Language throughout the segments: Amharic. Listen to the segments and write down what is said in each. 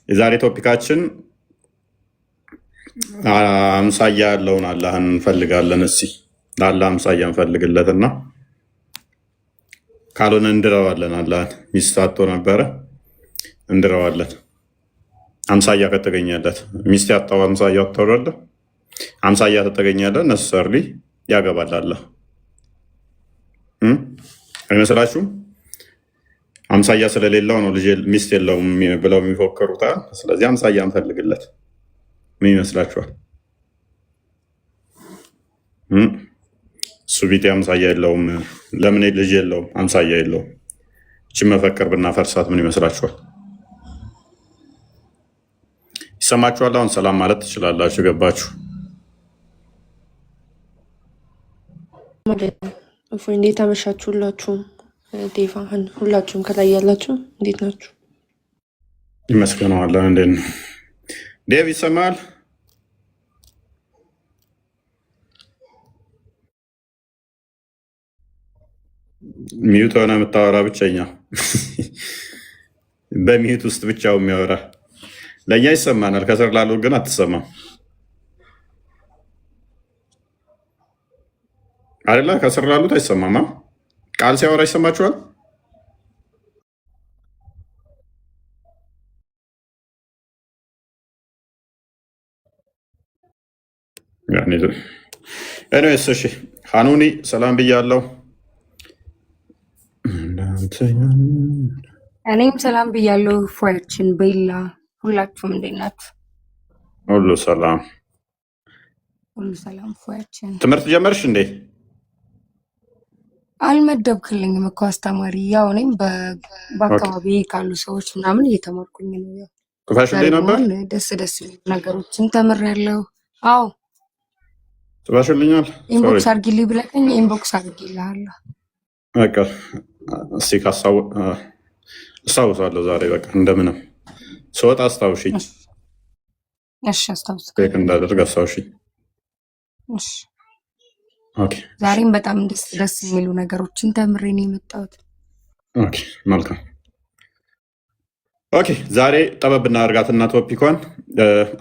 የዛሬ ቶፒካችን አምሳያ ያለውን አላህን እንፈልጋለን። እስኪ ለአላህ አምሳያ እንፈልግለትና ካልሆነ እንድረዋለን። አላህን ሚስት አጥቶ ነበረ፣ እንድረዋለን። አምሳያ ከተገኘለት ሚስት ያጣው አምሳያ አጥተዋል። አምሳያ ተተገኘለት ነሰርሊ ያገባል። አላህ አይመስላችሁም? አምሳያ ስለሌለው ነው ልጅ ሚስት የለውም ብለው የሚፎክሩታል። ስለዚህ አምሳያ እንፈልግለት። ምን ይመስላችኋል? እሱ ቢጤ አምሳያ የለውም። ለምን ልጅ የለውም? አምሳያ የለውም። እችን መፈክር ብናፈርሳት ምን ይመስላችኋል? ይሰማችኋል? አሁን ሰላም ማለት ትችላላችሁ። ገባችሁ? እንዴት አመሻችሁ? ሁላችሁም ዴቫን ሁላችሁም ከላይ ያላችሁ እንዴት ናችሁ? ይመስገነዋለን። እንዴት ነው ዴቭ? ይሰማል? ሚዩት ሆነ የምታወራ ብቸኛ በሚዩት ውስጥ ብቻው የሚያወራ ለእኛ ይሰማናል። ከስር ላሉ ግን አትሰማም አይደለ? ከስር ላሉት አይሰማማ። ቃል ሲያወራ ይሰማችኋል? ኤኒዌይስ እሺ፣ ሀኑኒ ሰላም ብያለሁ። እኔም ሰላም ብያለሁ። ፎያችን ቤላ ሁላችሁም እንዴት ናችሁ? ሁሉ ሰላም፣ ሁሉ ሰላም። ፎያችን ትምህርት ጀመርሽ እንዴ? አልመደብክልኝም እኮ አስተማሪ። ያው እኔም በአካባቢ ካሉ ሰዎች ምናምን እየተማርኩኝ ነው። ያው ጽፋሽልኝ ነበር። ደስ ደስ ነገሮችን ተምሬያለሁ። አዎ ጽፋሽልኛል። ኢንቦክስ አድርጊልኝ ብለኸኝ ኢንቦክስ አድርጊልሃለሁ። በቃ እስኪ አስታውሳለሁ ዛሬ። በቃ እንደምንም ስወጣ አስታውሽኝ። እሺ አስታውስ እንዳደርግ አስታውሽኝ። እሺ ዛሬም በጣም ደስ የሚሉ ነገሮችን ተምሬ ነው የመጣሁት። መልካም። ኦኬ ዛሬ ጠበብ እናደርጋትና ቶፒኳን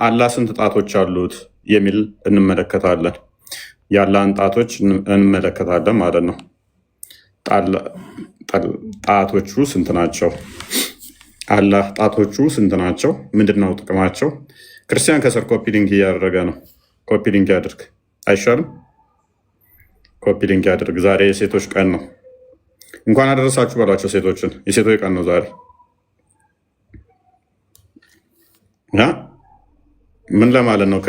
አላህ ስንት ጣቶች አሉት የሚል እንመለከታለን። የአላህን ጣቶች እንመለከታለን ማለት ነው። ጣቶቹ ስንት ናቸው? አላህ ጣቶቹ ስንት ናቸው? ምንድነው ጥቅማቸው? ክርስቲያን ከስር ኮፒ ሊንክ እያደረገ ነው። ኮፒ ሊንክ ያድርግ አይሻልም? ኮፒ ሊንክ ያድርግ። ዛሬ የሴቶች ቀን ነው። እንኳን አደረሳችሁ በሏቸው ሴቶችን። የሴቶች ቀን ነው ዛሬ። ምን ለማለት ነው?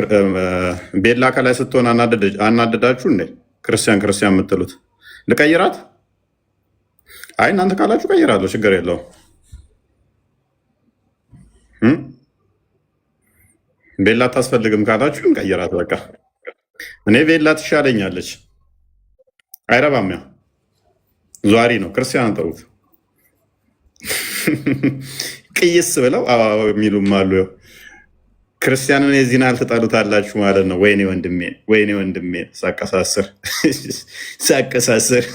ቤላ ከላይ ስትሆን አናደዳችሁ እንዴ? ክርስቲያን የምትሉት ልቀይራት? አይ እናንተ ካላችሁ ቀይራለሁ፣ ችግር የለውም። ቤላ አታስፈልግም ካላችሁ እንቀይራት። በቃ እኔ ቤላ ትሻለኛለች። አይረባም። ያው ዟሪ ነው። ክርስቲያን ጠሩት ቅይስ ብለው የሚሉም አሉ። ያው ክርስቲያንን የዚህን አልትጠሉታላችሁ ማለት ነው። ወይኔ ወንድሜ ሳቀሳስር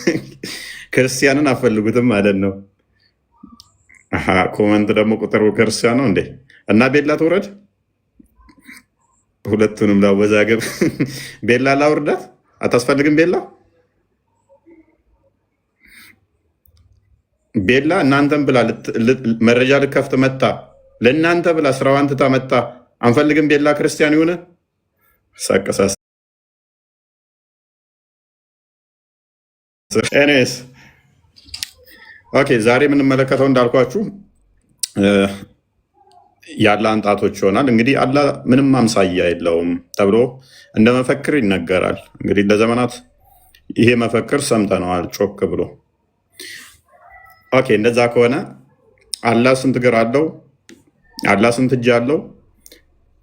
ክርስቲያንን አፈልጉትም ማለት ነው። ኮመንት ደግሞ ቁጥሩ ክርስቲያን ነው እንዴ? እና ቤላ ትውረድ። ሁለቱንም ላወዛገብ። ቤላ ላውርዳት። አታስፈልግም ቤላ እናንተን ብላ መረጃ ልከፍት መጣ። ለእናንተ ብላ ስራዋን ትታ መጣ። አንፈልግም ቤላ ክርስቲያን ይሁን። ሳቀሳስ ኤኒዌይስ ኦኬ። ዛሬ የምንመለከተው እንዳልኳችሁ የአላህን ጣቶች ይሆናል። እንግዲህ አላህ ምንም አምሳያ የለውም ተብሎ እንደ መፈክር ይነገራል። እንግዲህ ለዘመናት ይሄ መፈክር ሰምተነዋል ጮክ ብሎ። ኦኬ እንደዛ ከሆነ አላህ ስንት እግር አለው? አላህ ስንት እጅ አለው?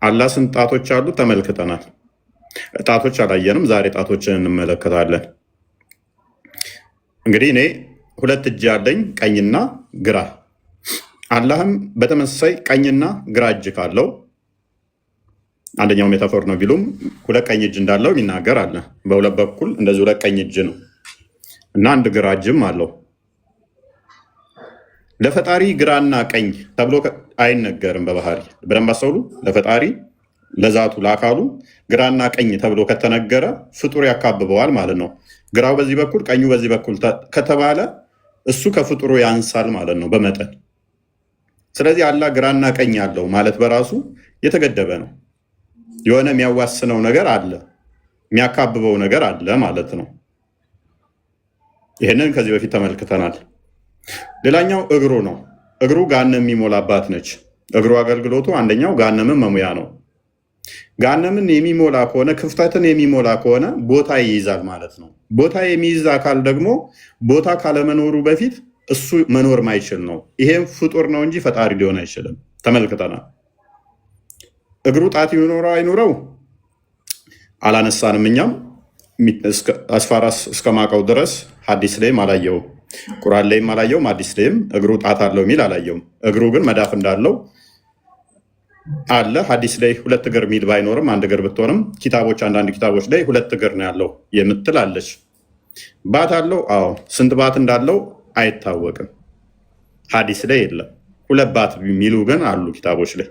አላህ ስንት ጣቶች አሉት? ተመልክተናል። ጣቶች አላየንም። ዛሬ ጣቶችን እንመለከታለን። እንግዲህ እኔ ሁለት እጅ ያለኝ ቀኝና ግራ፣ አላህም በተመሳሳይ ቀኝና ግራ እጅ ካለው አንደኛው ሜታፎር ነው ቢሉም ሁለት ቀኝ እጅ እንዳለው ይናገር አለ። በሁለት በኩል እንደዚህ ሁለት ቀኝ እጅ ነው እና አንድ ግራ እጅም አለው። ለፈጣሪ ግራና ቀኝ ተብሎ አይነገርም። በባህሪ በደንብ አስተውሉ። ለፈጣሪ ለዛቱ ለአካሉ ግራና ቀኝ ተብሎ ከተነገረ ፍጡር ያካብበዋል ማለት ነው። ግራው በዚህ በኩል ቀኙ በዚህ በኩል ከተባለ እሱ ከፍጡሩ ያንሳል ማለት ነው በመጠን። ስለዚህ አላህ ግራና ቀኝ አለው ማለት በራሱ የተገደበ ነው። የሆነ የሚያዋስነው ነገር አለ፣ የሚያካብበው ነገር አለ ማለት ነው። ይህንን ከዚህ በፊት ተመልክተናል። ሌላኛው እግሩ ነው። እግሩ ገሃነም የሚሞላባት ነች። እግሩ አገልግሎቱ አንደኛው ገሃነምን መሙያ ነው። ገሃነምን የሚሞላ ከሆነ ክፍተትን የሚሞላ ከሆነ ቦታ ይይዛል ማለት ነው። ቦታ የሚይዝ አካል ደግሞ ቦታ ካለመኖሩ በፊት እሱ መኖር ማይችል ነው። ይሄም ፍጡር ነው እንጂ ፈጣሪ ሊሆን አይችልም። ተመልክተናል። እግሩ ጣት ይኖረው አይኖረው አላነሳንም። እኛም አስፋራስ እስከማውቀው ድረስ ሐዲስ ላይም አላየውም፣ ቁርአን ላይም አላየውም፣ ሐዲስ ላይም እግሩ ጣት አለው የሚል አላየውም። እግሩ ግን መዳፍ እንዳለው አለ። ሐዲስ ላይ ሁለት እግር የሚል ባይኖርም አንድ እግር ብትሆንም ኪታቦች አንዳንድ ኪታቦች ላይ ሁለት እግር ነው ያለው የምትል አለች። ባት አለው? አዎ። ስንት ባት እንዳለው አይታወቅም። ሐዲስ ላይ የለም። ሁለት ባት የሚሉ ግን አሉ ኪታቦች ላይ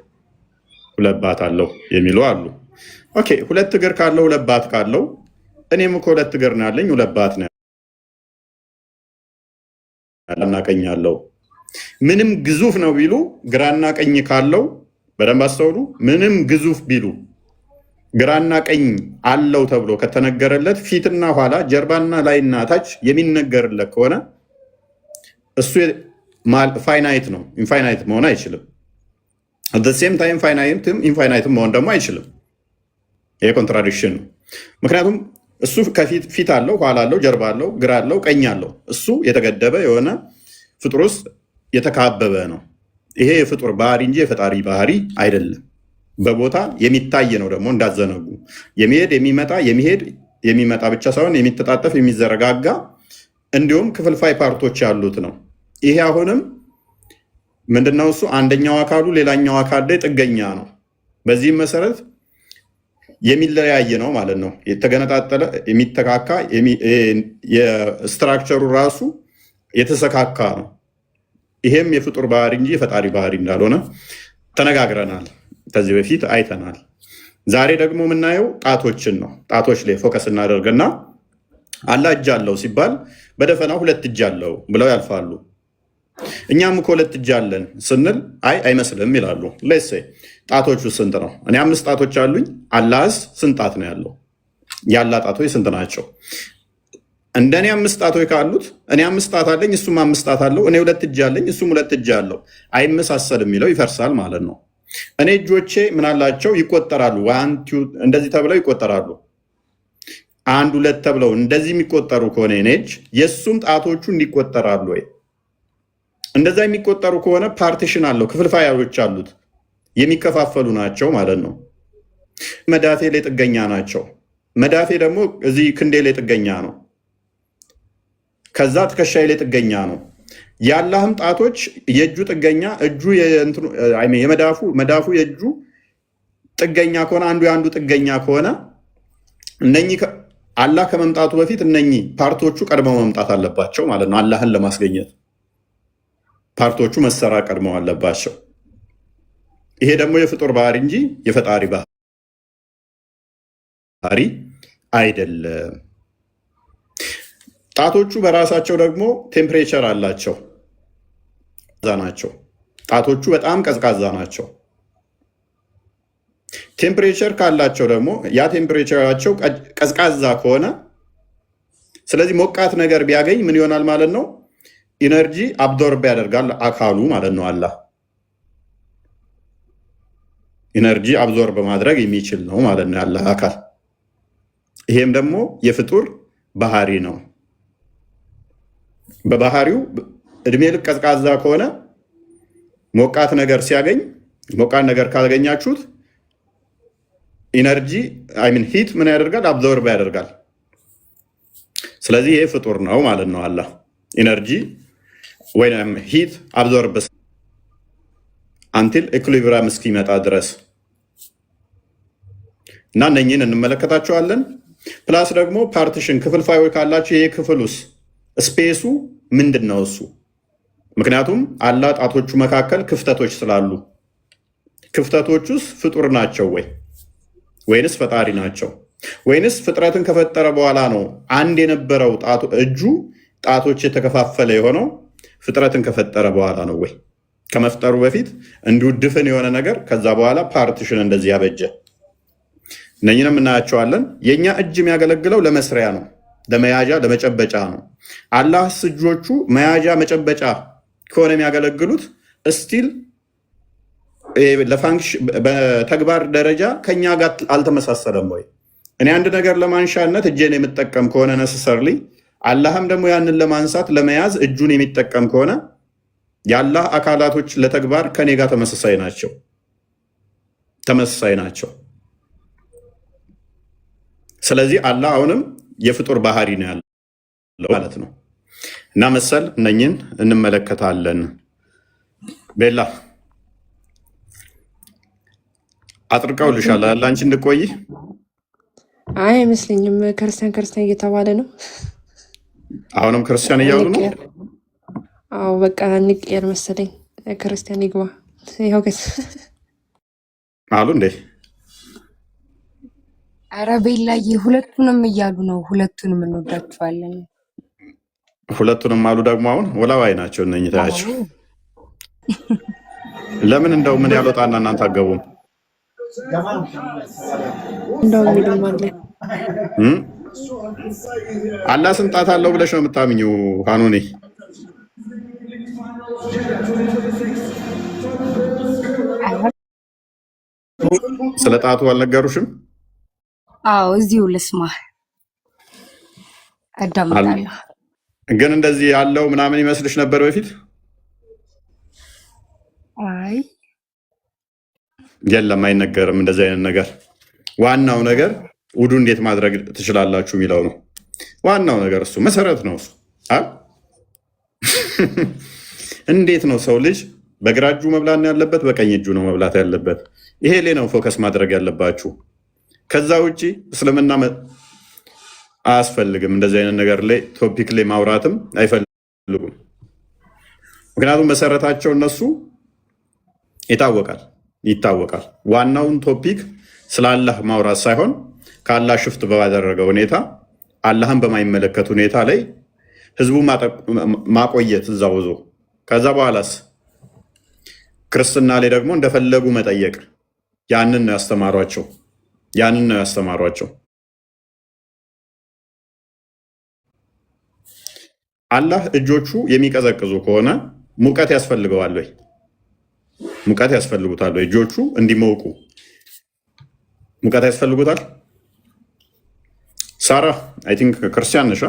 ሁለት ባት አለው የሚሉ አሉ። ኦኬ፣ ሁለት እግር ካለው ሁለት ባት ካለው እኔም እኮ ሁለት እግር ነው ያለኝ ሁለት ባት ነው ግራና ቀኝ አለው። ምንም ግዙፍ ነው ቢሉ ግራና ቀኝ ካለው በደንብ አስተውሉ። ምንም ግዙፍ ቢሉ ግራና ቀኝ አለው ተብሎ ከተነገረለት ፊትና ኋላ ጀርባና ላይና ታች የሚነገርለት ከሆነ እሱ ፋይናይት ነው፣ ኢንፋይናይት መሆን አይችልም። ሴም ታይም ፋይናይትም ኢንፋይናይትም መሆን ደግሞ አይችልም። ይሄ ኮንትራዲክሽን ነው። ምክንያቱም እሱ ፊት አለው፣ ኋላ አለው፣ ጀርባ አለው፣ ግራ አለው፣ ቀኝ አለው። እሱ የተገደበ የሆነ ፍጡር ውስጥ የተካበበ ነው። ይሄ የፍጡር ባህሪ እንጂ የፈጣሪ ባህሪ አይደለም። በቦታ የሚታይ ነው። ደግሞ እንዳዘነጉ የሚሄድ የሚመጣ የሚሄድ የሚመጣ ብቻ ሳይሆን የሚተጣጠፍ የሚዘረጋጋ እንዲሁም ክፍልፋይ ፓርቶች ያሉት ነው። ይሄ አሁንም ምንድነው? እሱ አንደኛው አካሉ ሌላኛው አካል ላይ ጥገኛ ነው። በዚህም መሰረት የሚለያየ ነው ማለት ነው። የተገነጣጠለ የሚተካካ የስትራክቸሩ ራሱ የተሰካካ ነው። ይሄም የፍጡር ባህሪ እንጂ የፈጣሪ ባህሪ እንዳልሆነ ተነጋግረናል፣ ከዚህ በፊት አይተናል። ዛሬ ደግሞ የምናየው ጣቶችን ነው። ጣቶች ላይ ፎከስ እናደርግና አላህ እጅ አለው ሲባል በደፈና ሁለት እጅ አለው ብለው ያልፋሉ። እኛም እኮ ሁለት እጅ አለን ስንል አይመስልም ይላሉ። ሌሴ ጣቶቹ ስንት ነው? እኔ 5 ጣቶች አሉኝ። አላህስ ስንት ጣት ነው ያለው? ያላ ጣቶች ስንት ናቸው? እንደኔ 5 ጣቶች ካሉት እኔ 5 ጣት አለኝ፣ እሱም 5 ጣት አለው። እኔ 2 እጅ አለኝ፣ እሱም 2 እጅ አለው። አይመሳሰልም የሚለው ይፈርሳል ማለት ነው። እኔ እጆቼ ምን አላቸው? ይቆጠራሉ። እንደዚህ ተብለው ይቆጠራሉ። 1 2 ተብለው እንደዚህ የሚቆጠሩ ከሆነ እኔ እጅ የእሱም ጣቶቹ እንዲቆጠራሉ ወይ? እንደዛ የሚቆጠሩ ከሆነ ፓርቲሽን አለው፣ ክፍልፋዮች አሉት፣ የሚከፋፈሉ ናቸው ማለት ነው። መዳፌ ላይ ጥገኛ ናቸው። መዳፌ ደግሞ እዚህ ክንዴ ላይ ጥገኛ ነው። ከዛ ትከሻዬ ላይ ጥገኛ ነው። የአላህም ጣቶች የእጁ ጥገኛ እጁ መዳፉ የእጁ ጥገኛ ከሆነ አንዱ የአንዱ ጥገኛ ከሆነ እነኚህ አላህ ከመምጣቱ በፊት እነኚህ ፓርቶቹ ቀድመው መምጣት አለባቸው ማለት ነው። አላህን ለማስገኘት ፓርቶቹ መሰራ ቀድመው አለባቸው። ይሄ ደግሞ የፍጡር ባህሪ እንጂ የፈጣሪ ባህሪ አይደለም። ጣቶቹ በራሳቸው ደግሞ ቴምፕሬቸር አላቸው ናቸው። ጣቶቹ በጣም ቀዝቃዛ ናቸው። ቴምፕሬቸር ካላቸው ደግሞ ያ ቴምፕሬቸራቸው ቀዝቃዛ ከሆነ ስለዚህ ሞቃት ነገር ቢያገኝ ምን ይሆናል ማለት ነው? ኢነርጂ አብዞርብ ያደርጋል አካሉ ማለት ነው። አላህ ኢነርጂ አብዞርብ ማድረግ የሚችል ነው ማለት ነው ያላህ አካል። ይሄም ደግሞ የፍጡር ባህሪ ነው። በባህሪው እድሜ ልክ ቀዝቃዛ ከሆነ ሞቃት ነገር ሲያገኝ ሞቃት ነገር ካገኛችሁት ኢነርጂ ሂት ምን ያደርጋል? አብዞርብ ያደርጋል። ስለዚህ ይሄ ፍጡር ነው ማለት ነው። አላህ ኢነርጂ ወይም ሂት አብዞርብ አንቲል ኢኩሊብሪየም እስኪመጣ ድረስ እና እነኝህን እንመለከታቸዋለን። ፕላስ ደግሞ ፓርቲሽን ክፍልፋዮች ካላቸው ይሄ ክፍል ውስጥ ስፔሱ ምንድን ነው? እሱ ምክንያቱም አላህ ጣቶቹ መካከል ክፍተቶች ስላሉ ክፍተቶቹስ ፍጡር ናቸው ወይንስ ፈጣሪ ናቸው? ወይንስ ፍጥረትን ከፈጠረ በኋላ ነው አንድ የነበረው እጁ ጣቶች የተከፋፈለ የሆነው ፍጥረትን ከፈጠረ በኋላ ነው ወይ? ከመፍጠሩ በፊት እንዲሁ ድፍን የሆነ ነገር ከዛ በኋላ ፓርቲሽን እንደዚህ ያበጀ? እነኝንም እናያቸዋለን። የእኛ እጅ የሚያገለግለው ለመስሪያ ነው፣ ለመያዣ ለመጨበጫ ነው። አላህስ እጆቹ መያዣ መጨበጫ ከሆነ የሚያገለግሉት እስቲል በተግባር ደረጃ ከኛ ጋር አልተመሳሰለም ወይ? እኔ አንድ ነገር ለማንሻነት እጄን የምጠቀም ከሆነ ነሰሰርሊ አላህም ደግሞ ያንን ለማንሳት ለመያዝ እጁን የሚጠቀም ከሆነ የአላህ አካላቶች ለተግባር ከኔ ጋር ተመሳሳይ ናቸው። ስለዚህ አላህ አሁንም የፍጡር ባህሪ ነው ያለው ማለት ነው። እና መሰል እነኝን እንመለከታለን። ቤላ አጥርቀው ልሻል አንቺ እንድቆይ አይ አይመስለኝም። ክርስቲያን እየተባለ ነው። አሁንም ክርስቲያን እያሉ ነው። አዎ በቃ እንቀየር መሰለኝ። ክርስቲያን ይግባ ይኸው አሉ እንዴ? ኧረ ቤላዬ ሁለቱንም እያሉ ነው። ሁለቱንም እንወዳቸዋለን። ሁለቱንም አሉ ደግሞ አሁን ወላዋይ ናቸው እነኝህ ታያቸው። ለምን እንደው ምን ያልወጣና እናንተ አገቡም እንደው የሚሉም አለ። አላህ ስንት ጣት አለው ብለሽ ነው የምታምኚው ሀኑኔ? ስለ ጣቱ አልነገሩሽም? አዎ እዚሁ ልስማ አዳምጣለሁ። ግን እንደዚህ ያለው ምናምን ይመስልሽ ነበር በፊት? አይ የለም አይነገርም እንደዚህ አይነት ነገር። ዋናው ነገር ውዱ እንዴት ማድረግ ትችላላችሁ የሚለው ነው ዋናው ነገር። እሱ መሰረት ነው። እሱ እንዴት ነው ሰው ልጅ በግራ እጁ መብላት ያለበት በቀኝ እጁ ነው መብላት ያለበት? ይሄ ላይ ነው ፎከስ ማድረግ ያለባችሁ። ከዛ ውጭ እስልምና አያስፈልግም። እንደዚህ አይነት ነገር ላይ ቶፒክ ላይ ማውራትም አይፈልጉም። ምክንያቱም መሰረታቸው እነሱ ይታወቃል። ዋናውን ቶፒክ ስለ አላህ ማውራት ሳይሆን ከአላህ ሽፍት ባደረገ ሁኔታ አላህን በማይመለከት ሁኔታ ላይ ህዝቡ ማቆየት እዛ ውዞ ከዛ በኋላስ ክርስትና ላይ ደግሞ እንደፈለጉ መጠየቅ። ያንን ነው ያስተማሯቸው። አላህ እጆቹ የሚቀዘቅዙ ከሆነ ሙቀት ያስፈልገዋል ወይ? ሙቀት ያስፈልጉታል ወይ? እጆቹ እንዲሞቁ ሙቀት ያስፈልጉታል? ሳራ አይ ቲንክ ክርስቲያን ነሽ?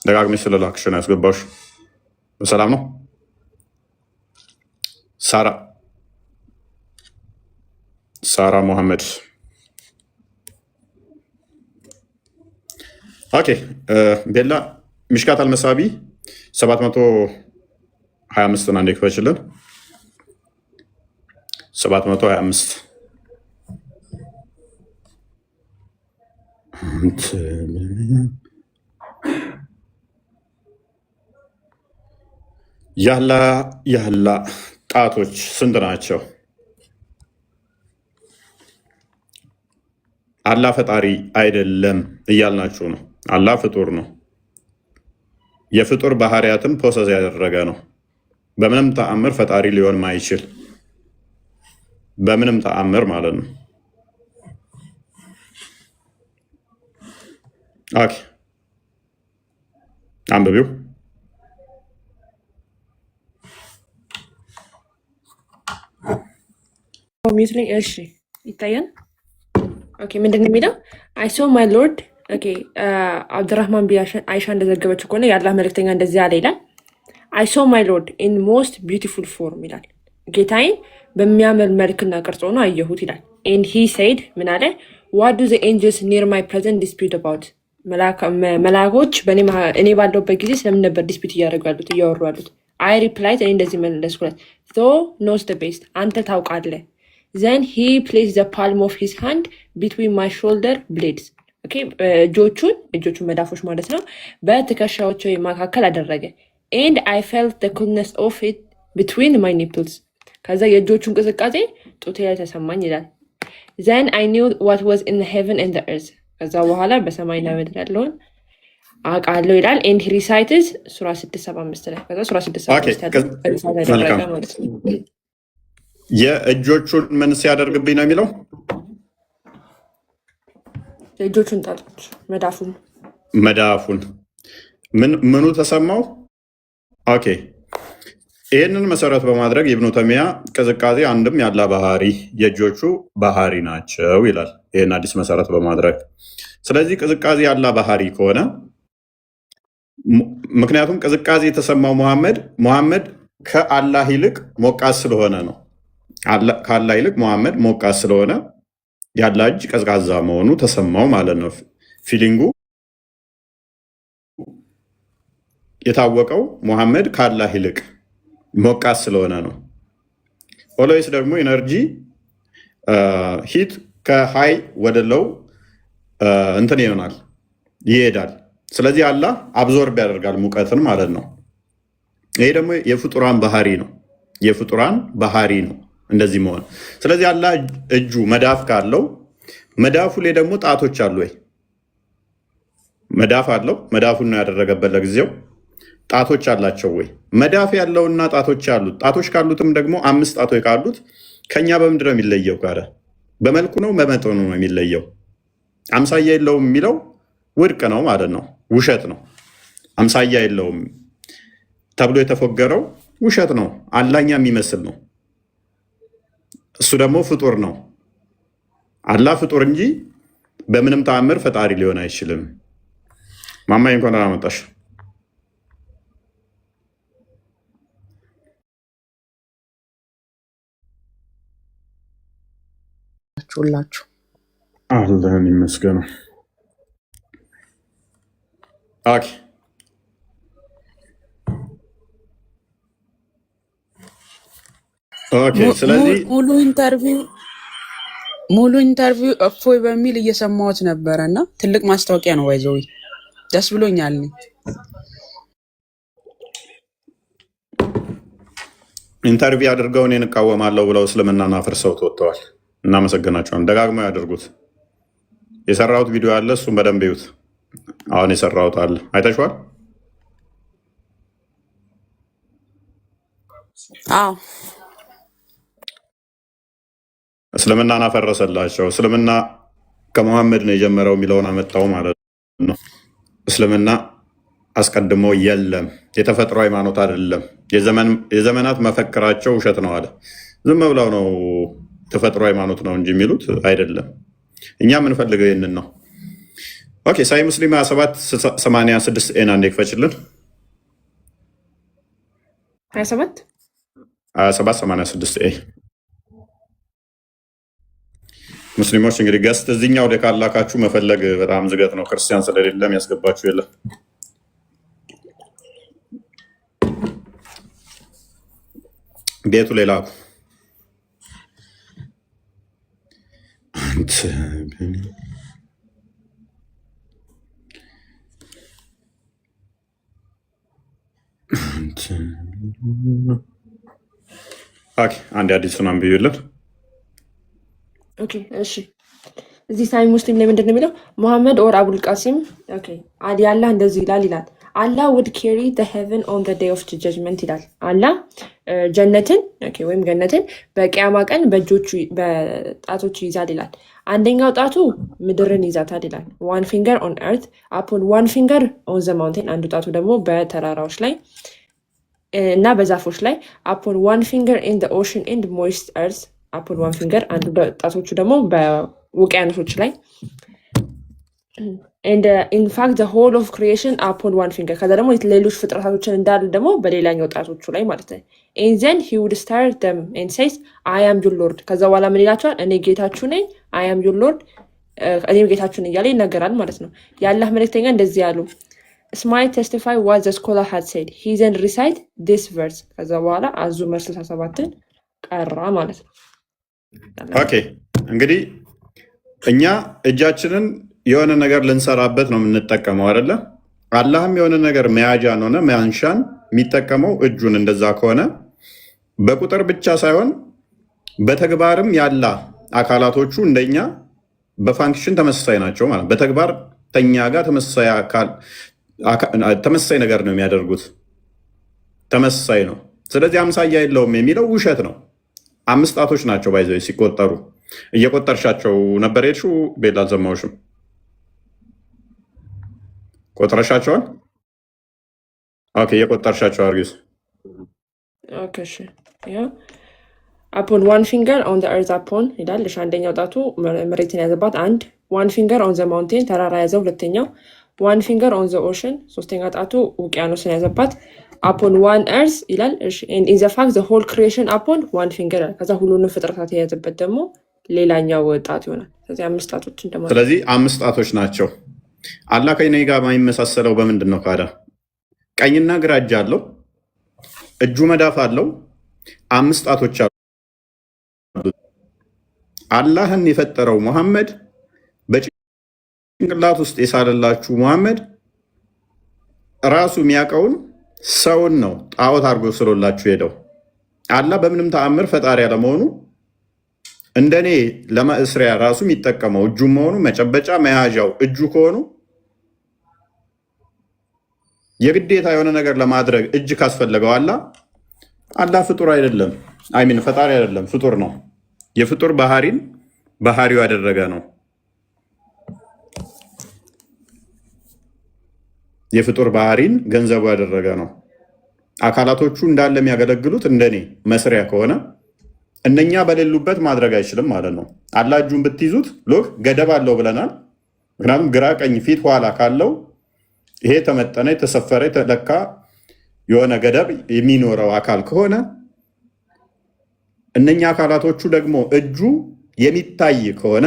ደጋግሜ ስለላክሽ ነው ያስገባሽ። በሰላም ነው ሳራ ሙሐመድ። ኦኬ ቤላ ሚሽካት አልመሳቢ 725 አንዴ ክፈችልን። 725 ያላ ጣቶች ስንት ናቸው? አላህ ፈጣሪ አይደለም እያልናችሁ ነው። አላህ ፍጡር ነው። የፍጡር ባህሪያትን ፕሮሰስ ያደረገ ነው። በምንም ተአምር ፈጣሪ ሊሆን ማይችል፣ በምንም ተአምር ማለት ነው። ኦኬ አንብቢው። እሺ ይታያል። ኦኬ ምንድን ነው የሚለው? አይ ሶ ማይ ሎርድ። ኦኬ አብዱራህማን አይሻ እንደዘገበችው ከሆነ የአላህ መልእክተኛ እንደዚህ አለ ይላል። አይ ሶ ማይ ሎርድ ኢን ሞስት ቢዩቲፉል ፎርም ይላል። ጌታዬን በሚያምር መልክና ቅርጽ ሆኖ አየሁት ይላል። ኤንድ ሂ ሰይድ ምን አለ? ዋት ዱ ዘ ኤንጀልስ ኒር ማይ ፕሬዘንት ዲስፒዩት አባውት? መላኮች እኔ ባለሁበት ጊዜ ስለምን ነበር ዲስፒዩት እያወሩ ያሉት? አይ ሪፕላይድ እኔ እንደዚህ መለስኩለት። ዞ ኖስ ደ ቤስት አንተ ታውቃለህ። ዘን ሂ ፕሌስ ዘ ፓልም ኦፍ ሂዝ ሃንድ ቢትዊን ማይ ሾልደር ብሌድስ። እጆቹን መዳፎች ማለት ነው በትከሻዎች መካከል አደረገ። and I felt the coolness of it between my nipples. ከዛ የእጆቹን ቅዝቃዜ ጡቴ ላይ ተሰማኝ ይላል። then I knew what was in heaven and the earth. ከዛ በኋላ በሰማይና ምድር ያለውን አውቃለሁ ይላል። and he recites ሱራ 6:75 ላይ ከዛ ሱራ 6:75 ያደረገ ማለት ነው። የእጆቹን ምን ሲያደርግብኝ ነው የሚለው? የእጆቹን ጣቶች መዳፉን ምኑ ተሰማው? ኦኬ ይህንን መሰረት በማድረግ ኢብኑ ተይሚያ ቅዝቃዜ አንድም ያላ ባህሪ የእጆቹ ባህሪ ናቸው ይላል። ይህን አዲስ መሰረት በማድረግ ስለዚህ ቅዝቃዜ ያላ ባህሪ ከሆነ ምክንያቱም ቅዝቃዜ የተሰማው ሙሐመድ ከአላህ ይልቅ ሞቃት ስለሆነ ነው። ከአላህ ይልቅ ሙሐመድ ሞቃት ስለሆነ ያላ እጅ ቀዝቃዛ መሆኑ ተሰማው ማለት ነው። ፊሊንጉ የታወቀው ሙሐመድ ከአላህ ይልቅ ሞቃት ስለሆነ ነው። ኦልዌይስ ደግሞ ኢነርጂ ሂት ከሃይ ወደ ለው እንትን ይሆናል ይሄዳል። ስለዚህ አላህ አብዞርብ ያደርጋል ሙቀትን ማለት ነው። ይሄ ደግሞ የፍጡራን ባህሪ ነው እንደዚህ መሆን። ስለዚህ አላህ እጁ መዳፍ ካለው መዳፉ ላይ ደግሞ ጣቶች አሉ ወይ? መዳፍ አለው። መዳፉን ነው ያደረገበት ለጊዜው። ጣቶች አላቸው ወይ? መዳፍ ያለውና ጣቶች ያሉት ጣቶች ካሉትም ደግሞ 5 ጣቶች ካሉት ከኛ በምንድን ነው የሚለየው? ካለ በመልኩ ነው በመጠኑ ነው የሚለየው። አምሳያ የለውም የሚለው ውድቅ ነው ማለት ነው፣ ውሸት ነው። አምሳያ የለውም ተብሎ የተፎገረው ውሸት ነው፣ አላኛ የሚመስል ነው። እሱ ደግሞ ፍጡር ነው። አላህ ፍጡር እንጂ በምንም ተአምር ፈጣሪ ሊሆን አይችልም። ማማዬ እንኳን አላመጣሽ። ሁላችሁ አላህን ይመስገነው። ኦኬ ስለዚህ ሙሉ ኢንተርቪው እፎይ በሚል እየሰማሁት ነበረ እና ትልቅ ማስታወቂያ ነው። ባይዘው ደስ ብሎኛል። ኢንተርቪው አድርገው እኔን እቃወማለሁ ብለው እስልምናን አፍርሰው ወጥተዋል። እናመሰግናቸዋለን። ደጋግመው ያደርጉት። የሰራሁት ቪዲዮ አለ፣ እሱም በደንብ ይዩት። አሁን የሰራሁት አለ፣ አይተሽዋል? አዎ እስልምናን አፈረሰላቸው። እስልምና ከመሐመድ ነው የጀመረው የሚለውን አመጣው ማለት ነው። እስልምና አስቀድሞ የለም፣ የተፈጥሮ ሃይማኖት አይደለም፣ የዘመናት መፈክራቸው ውሸት ነው አለ። ዝም ብለው ነው ተፈጥሮ ሃይማኖት ነው እንጂ የሚሉት አይደለም። እኛ የምንፈልገው ይህንን ነው። ኦኬ ሳይ ሙስሊም 2786 ኤን አንዴ ክፈችልን። 2786 ኤ ሙስሊሞች እንግዲህ ገስት እዚህኛው ላይ ካላካችሁ መፈለግ በጣም ዝገት ነው። ክርስቲያን ስለሌለ የሚያስገባችሁ የለም። ቤቱ ሌላ አንድ አዲሱን አንብዩልን። እሺ እዚህ ሳይ ሙስሊም ላይ ምንድን ነው የሚለው? ሙሐመድ ኦር አቡል ቃሲም አላህ እንደዚህ ይላል አላህ ውድ ኬሪ ሄቨን ኦን ዴይ ኦፍ ጀጅመንት ይላል። አላህ ጀነትን ወይም ገነትን በቂያማ ቀን በጣቶቹ ይዛል ይላል። አንደኛው ጣቱ ምድርን ይዛታል ይላል። ዋን ፊንገር ኦን ኤርት አፖን ዋን ፊንገር ኦን ዘ ማውንቴን፣ አንዱ ጣቱ ደግሞ በተራራዎች ላይ እና በዛፎች ላይ አፖን ዋን ፊንገር ኢን ኦሽን ኤንድ ሞይስት ኤርት አፖን ዋን ፊንገር፣ አንዱ ጣቶቹ ደግሞ በውቅያኖሶች ላይ ኢንፋክት ሆል ኦፍ ክሪኤሽን አፖን ዋን ፊንገር፣ ከዛ ደግሞ ሌሎች ፍጥረታቶችን እንዳሉ ደግሞ በሌላኛው ጣቶቹ ላይ ማለት ነው። ኤንዘን ሂ ውድ ስታር ደም ኤንድ ሴይስ አይ አም ዩር ሎርድ፣ ከዛ በኋላ ምን ይላቸዋል? እኔ ጌታችሁ ነኝ፣ አይ አም ዩር ሎርድ፣ እኔም ጌታችሁ ነኝ እያለ ይናገራል ማለት ነው። የአላህ መልእክተኛ እንደዚህ ያሉ ስማይል ተስቲፋይ ዋት ዘ ስኮላር ሃድ ሴድ ሂ ዘን ሪሳይት ዲስ ቨርስ፣ ከዛ በኋላ አዙመር 67ን ቀራ ማለት ነው። ኦኬ እንግዲህ እኛ እጃችንን የሆነ ነገር ልንሰራበት ነው የምንጠቀመው አይደለ? አላህም የሆነ ነገር መያዣን ሆነ መያንሻን የሚጠቀመው እጁን እንደዛ ከሆነ በቁጥር ብቻ ሳይሆን በተግባርም ያለ አካላቶቹ እንደኛ በፋንክሽን ተመሳሳይ ናቸው ማለት በተግባር ተኛ ጋር ተመሳሳይ ነገር ነው የሚያደርጉት፣ ተመሳሳይ ነው። ስለዚህ አምሳያ የለውም የሚለው ውሸት ነው። 5 ጣቶች ናቸው ባይዘው ሲቆጠሩ። እየቆጠርሻቸው ነበር የሄድሽው? ቤላ አልሰማሁሽም። ቆጥረሻቸዋል? ኦኬ፣ እየቆጠርሻቸው አርጊስ። ኦኬ እሺ። ያ upon one finger on the earth upon ይላል። እሺ አንደኛው ጣቱ መሬትን ያዘባት 1 one finger on the mountain ተራራ ያዘው ሁለተኛው one finger on the ocean ሶስተኛ ጣቱ ውቅያኖስን ያዘባት upon one earth ይላል። እሺ and in the fact the whole creation upon one finger ከዛ ሁሉንም ፍጥረታት የያዘበት ደግሞ ሌላኛው ጣት ይሆናል። ስለዚህ 5 ጣቶች እንደማለት። ስለዚህ 5 ጣቶች ናቸው። አላህ ከእኔ ጋር የማይመሳሰለው በምንድን ነው ታዲያ? ቀኝና ግራ እጅ አለው፣ እጁ መዳፍ አለው፣ 5 ጣቶች አሉ። አላህን የፈጠረው ሙሐመድ በጭንቅላት ውስጥ የሳለላችሁ ሙሐመድ ራሱ የሚያውቀውን ሰውን ነው ጣዖት አድርጎ ስሎላችሁ ሄደው። አላህ በምንም ተአምር ፈጣሪ ያለመሆኑ እንደኔ ለማእስሪያ ራሱ የሚጠቀመው እጁ መሆኑ መጨበጫ መያዣው እጁ ከሆኑ የግዴታ የሆነ ነገር ለማድረግ እጅ ካስፈለገው አላህ ፍጡር አይደለም፣ አይሚን ፈጣሪ አይደለም፣ ፍጡር ነው። የፍጡር ባህሪን ባህሪው ያደረገ ነው። የፍጡር ባህሪን ገንዘቡ ያደረገ ነው። አካላቶቹ እንዳለ የሚያገለግሉት እንደኔ መስሪያ ከሆነ እነኛ በሌሉበት ማድረግ አይችልም ማለት ነው። አላህ እጁን ብትይዙት ሎክ ገደብ አለው ብለናል። ምክንያቱም ግራ ቀኝ ፊት ኋላ ካለው ይሄ ተመጠነ የተሰፈረ የተለካ የሆነ ገደብ የሚኖረው አካል ከሆነ እነኛ አካላቶቹ ደግሞ እጁ የሚታይ ከሆነ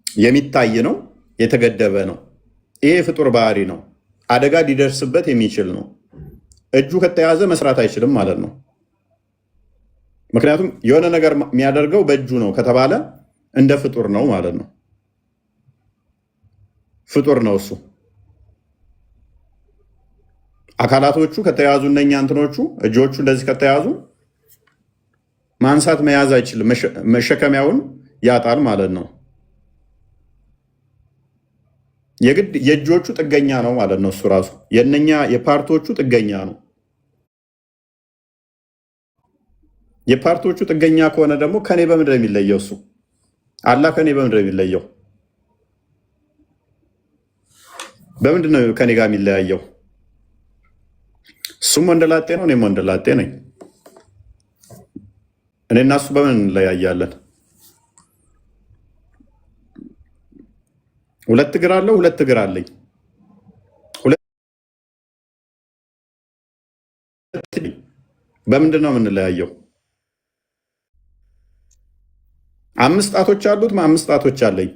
የሚታይ ነው፣ የተገደበ ነው። ይሄ የፍጡር ባህሪ ነው። አደጋ ሊደርስበት የሚችል ነው። እጁ ከተያዘ መስራት አይችልም ማለት ነው። ምክንያቱም የሆነ ነገር የሚያደርገው በእጁ ነው ከተባለ እንደ ፍጡር ነው ማለት ነው። ፍጡር ነው እሱ። አካላቶቹ ከተያዙ እነኛ እንትኖቹ እጆቹ እንደዚህ ከተያዙ ማንሳት መያዝ አይችልም፣ መሸከሚያውን ያጣል ማለት ነው። የግድ የእጆቹ ጥገኛ ነው ማለት ነው። እሱ ራሱ የእነኛ የፓርቶቹ ጥገኛ ነው። የፓርቶቹ ጥገኛ ከሆነ ደግሞ ከኔ በምንድን ነው የሚለየው? እሱ አላህ ከኔ በምንድን ነው የሚለየው? በምንድን ነው ከኔ ጋር የሚለያየው? እሱም ወንደላጤ ነው፣ እኔም ወንደላጤ ነኝ። እኔ እና እሱ በምን እንለያያለን? 2 እግር አለው፣ 2 እግር አለኝ። በምንድን ነው የምንለያየው? 5 ጣቶች አሉት፣ 5 ጣቶች አለኝ።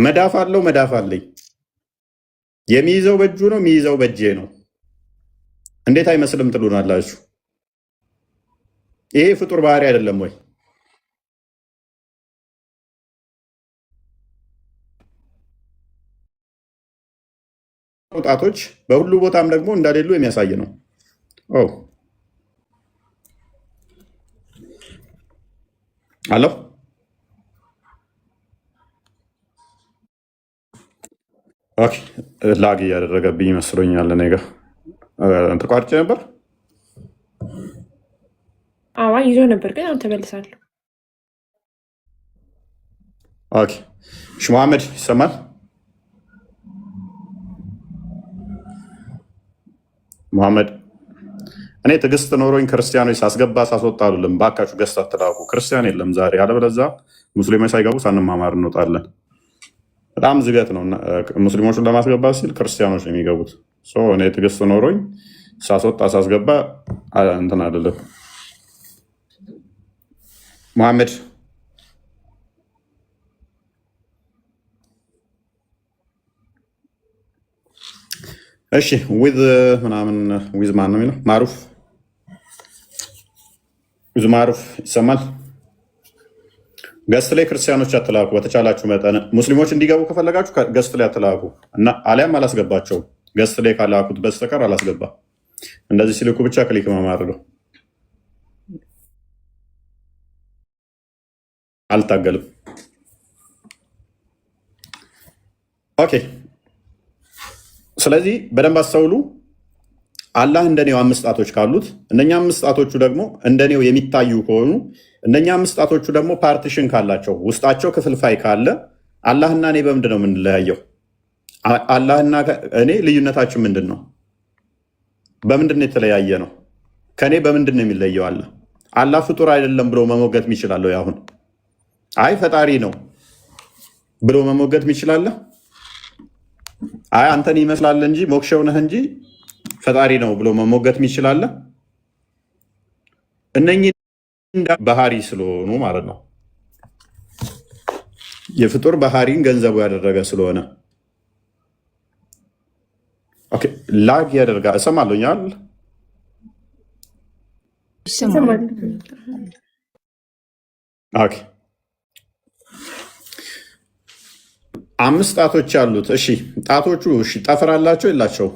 መዳፍ አለው፣ መዳፍ አለኝ። የሚይዘው በእጁ ነው፣ የሚይዘው በእጄ ነው። እንዴት አይመስልም ትሉናላችሁ? ይሄ ፍጡር ባህሪ አይደለም ወይ? ጣቶች በሁሉ ቦታም ደግሞ እንደሌሉ የሚያሳይ ነው። አለው ላግ እያደረገብኝ መስሎኛል። እኔ ጋ ተቋርጬ ነበር። አዋ ይዞ ነበር ግን አሁን ተመልሳለሁ። እሺ መሐመድ ይሰማል? መሐመድ እኔ ትዕግስት ኖሮኝ ክርስቲያኖች ሳስገባ ሳስወጣ አሉልም። ባካችሁ ገዝት አትላኩ። ክርስቲያን የለም ዛሬ፣ አለበለዚያ ሙስሊሞች ሳይገቡ ሳንማማር እንወጣለን። በጣም ዝገት ነው። ሙስሊሞቹን ለማስገባት ሲል ክርስቲያኖች ነው የሚገቡት። እኔ ትዕግስት ኖሮኝ ሳስወጣ ሳስገባ እንትን አይደለም። መሐመድ እሺ ዊዝ ምናምን ዊዝ ማን ነው የሚለው? ማሩፍ ዊዝ ማሩፍ ይሰማል? ገስት ላይ ክርስቲያኖች አትላኩ። በተቻላችሁ መጠን ሙስሊሞች እንዲገቡ ከፈለጋችሁ ገስት ላይ አትላኩ እና አሊያም አላስገባቸውም። ገስት ላይ ካላኩት በስተቀር አላስገባ። እንደዚህ ሲልኩ ብቻ ክሊክ ማማረው አልታገልም። ኦኬ። ስለዚህ በደንብ አስተውሉ። አላህ እንደኔው 5 ጣቶች ካሉት እነኛ 5 ጣቶቹ ደግሞ እንደኔው የሚታዩ ከሆኑ እነኛ 5 ጣቶቹ ደግሞ ፓርቲሽን ካላቸው ውስጣቸው ክፍልፋይ ካለ አላህና እኔ በምንድን ነው የምንለያየው? አላህና እኔ ልዩነታችን ምንድን ነው? በምንድን ነው የተለያየ ነው? ከእኔ በምንድን ነው የሚለየው? አላህ ፍጡር አይደለም ብሎ መሞገት የሚችላለሁ? አሁን አይ ፈጣሪ ነው ብሎ መሞገት የሚችላለ? አይ አንተን ይመስላል እንጂ ሞክሸው ነህ እንጂ ፈጣሪ ነው ብሎ መሞገት የሚችላለ? እነኚህ ባህሪ ስለሆኑ ማለት ነው። የፍጡር ባህሪን ገንዘቡ ያደረገ ስለሆነ ላግ ያደርጋ እሰማለኛል። ኦኬ 5 ጣቶች ያሉት እሺ፣ ጣቶቹ እሺ ጠፍር አላቸው የላቸው?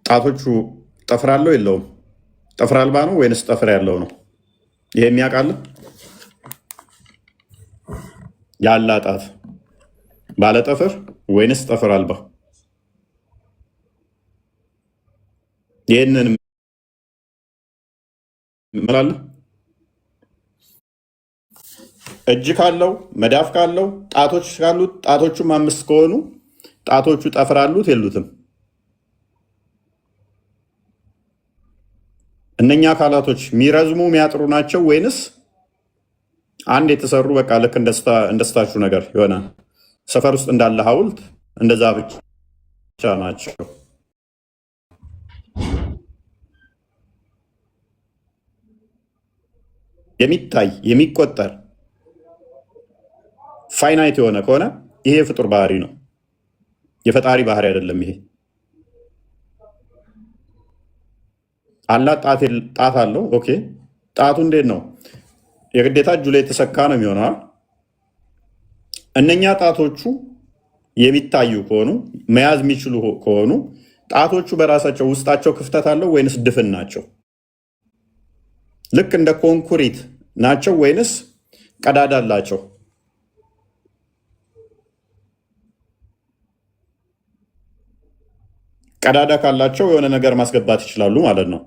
ጣቶቹ ጠፍር አለው የለውም? ጠፍር አልባ ነው ወይንስ ጠፍር ያለው ነው? ይሄ የሚያውቃል? ያላ ጣት ባለ ጠፍር ወይንስ ጠፍር አልባ? ይህንን ምላለ እጅ ካለው መዳፍ ካለው ጣቶች ካሉት ጣቶቹም 5 ከሆኑ ጣቶቹ ጠፍር አሉት የሉትም? እነኛ አካላቶች የሚረዝሙ የሚያጥሩ ናቸው ወይንስ አንድ የተሰሩ በቃ ልክ እንደስታቹ ነገር የሆነ ሰፈር ውስጥ እንዳለ ሐውልት እንደዛ ብቻ ናቸው? የሚታይ የሚቆጠር ፋይናይት የሆነ ከሆነ ይሄ የፍጡር ባህሪ ነው፣ የፈጣሪ ባህሪ አይደለም። ይሄ አላህ ጣት አለው። ኦኬ ጣቱ እንዴት ነው? የግዴታ እጁ ላይ የተሰካ ነው የሚሆነው። እነኛ ጣቶቹ የሚታዩ ከሆኑ መያዝ የሚችሉ ከሆኑ ጣቶቹ በራሳቸው ውስጣቸው ክፍተት አለው ወይንስ ድፍን ናቸው? ልክ እንደ ኮንክሪት ናቸው ወይንስ ቀዳዳ አላቸው? ቀዳዳ ካላቸው የሆነ ነገር ማስገባት ይችላሉ ማለት ነው።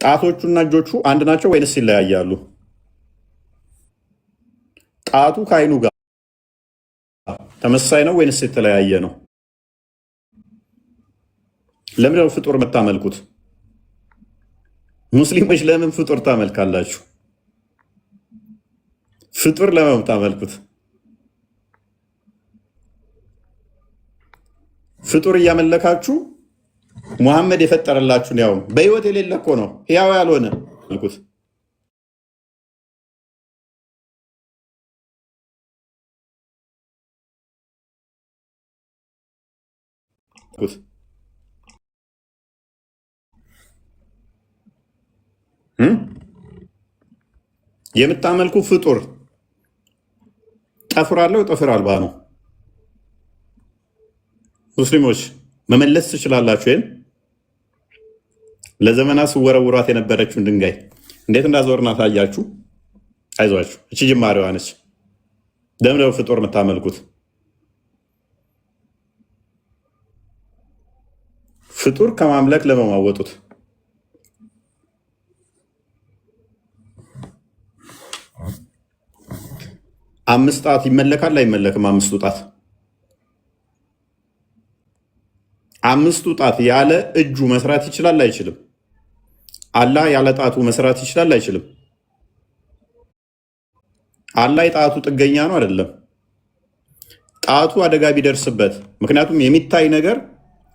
ጣቶቹና እጆቹ አንድ ናቸው ወይንስ ይለያያሉ? ጣቱ ከአይኑ ጋር ተመሳሳይ ነው ወይንስ የተለያየ ነው? ለምን ነው ፍጡር የምታመልኩት? ሙስሊሞች ለምን ፍጡር ታመልካላችሁ? ፍጡር ለምን የምታመልኩት? ፍጡር እያመለካችሁ ሙሐመድ የፈጠረላችሁን ያው በህይወት የሌለ እኮ ነው ሕያው ያልሆነ አልኩት። የምታመልኩ ፍጡር ጠፍር አለው ጠፍር አልባ ነው? ሙስሊሞች መመለስ ትችላላችሁ? ይህን ለዘመናት ስወረውሯት የነበረችውን ድንጋይ እንዴት እንዳዞርናት አያችሁ? አይዟችሁ፣ እቺ ጅማሬዋ ነች። ለምን ፍጡር የምታመልኩት? ፍጡር ከማምለክ ለመማወጡት አምስት ጣት ይመለካል አይመለክም? አምስቱ ጣት አምስቱ ጣት ያለ እጁ መስራት ይችላል አይችልም? አላህ ያለ ጣቱ መስራት ይችላል አይችልም? አላህ የጣቱ ጥገኛ ነው አይደለም? ጣቱ አደጋ ቢደርስበት፣ ምክንያቱም የሚታይ ነገር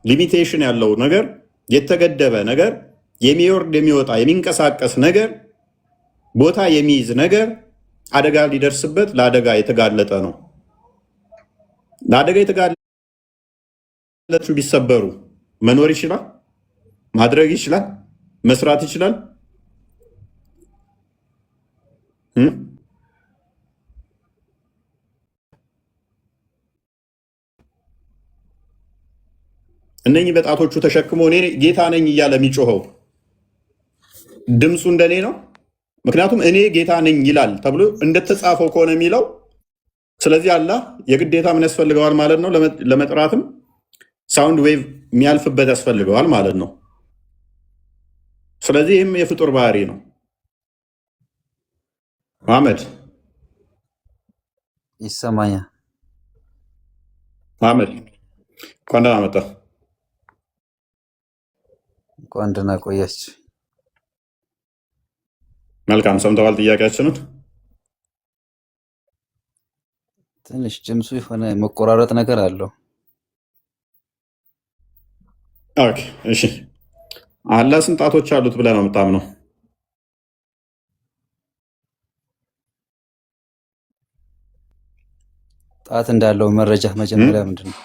ሊሚቴሽን ያለው ነገር የተገደበ ነገር የሚወርድ የሚወጣ የሚንቀሳቀስ ነገር ቦታ የሚይዝ ነገር አደጋ ሊደርስበት ለአደጋ የተጋለጠ ነው። ለአደጋ የተጋለጡ ቢሰበሩ መኖር ይችላል፣ ማድረግ ይችላል፣ መስራት ይችላል። እነኚህ በጣቶቹ ተሸክሞ እኔ ጌታ ነኝ እያለ የሚጮኸው ድምፁ እንደኔ ነው። ምክንያቱም እኔ ጌታ ነኝ ይላል ተብሎ እንደተጻፈው ከሆነ የሚለው። ስለዚህ አላህ የግዴታ ምን ያስፈልገዋል ማለት ነው? ለመጥራትም ሳውንድ ዌቭ የሚያልፍበት ያስፈልገዋል ማለት ነው። ስለዚህ ይህም የፍጡር ባህሪ ነው። መሐመድ ይሰማኛል። መሐመድ እንኳን ደህና መጣህ። እንኳን ደህና ቆያችሁ። መልካም ሰምተዋል ጥያቄያችንን? ትንሽ ድምፁ የሆነ መቆራረጥ ነገር አለው። ኦኬ እሺ። አላህ ስንት ጣቶች አሉት ብለህ ነው የምታምነው? ጣት እንዳለው መረጃ መጀመሪያ ምንድን ነው?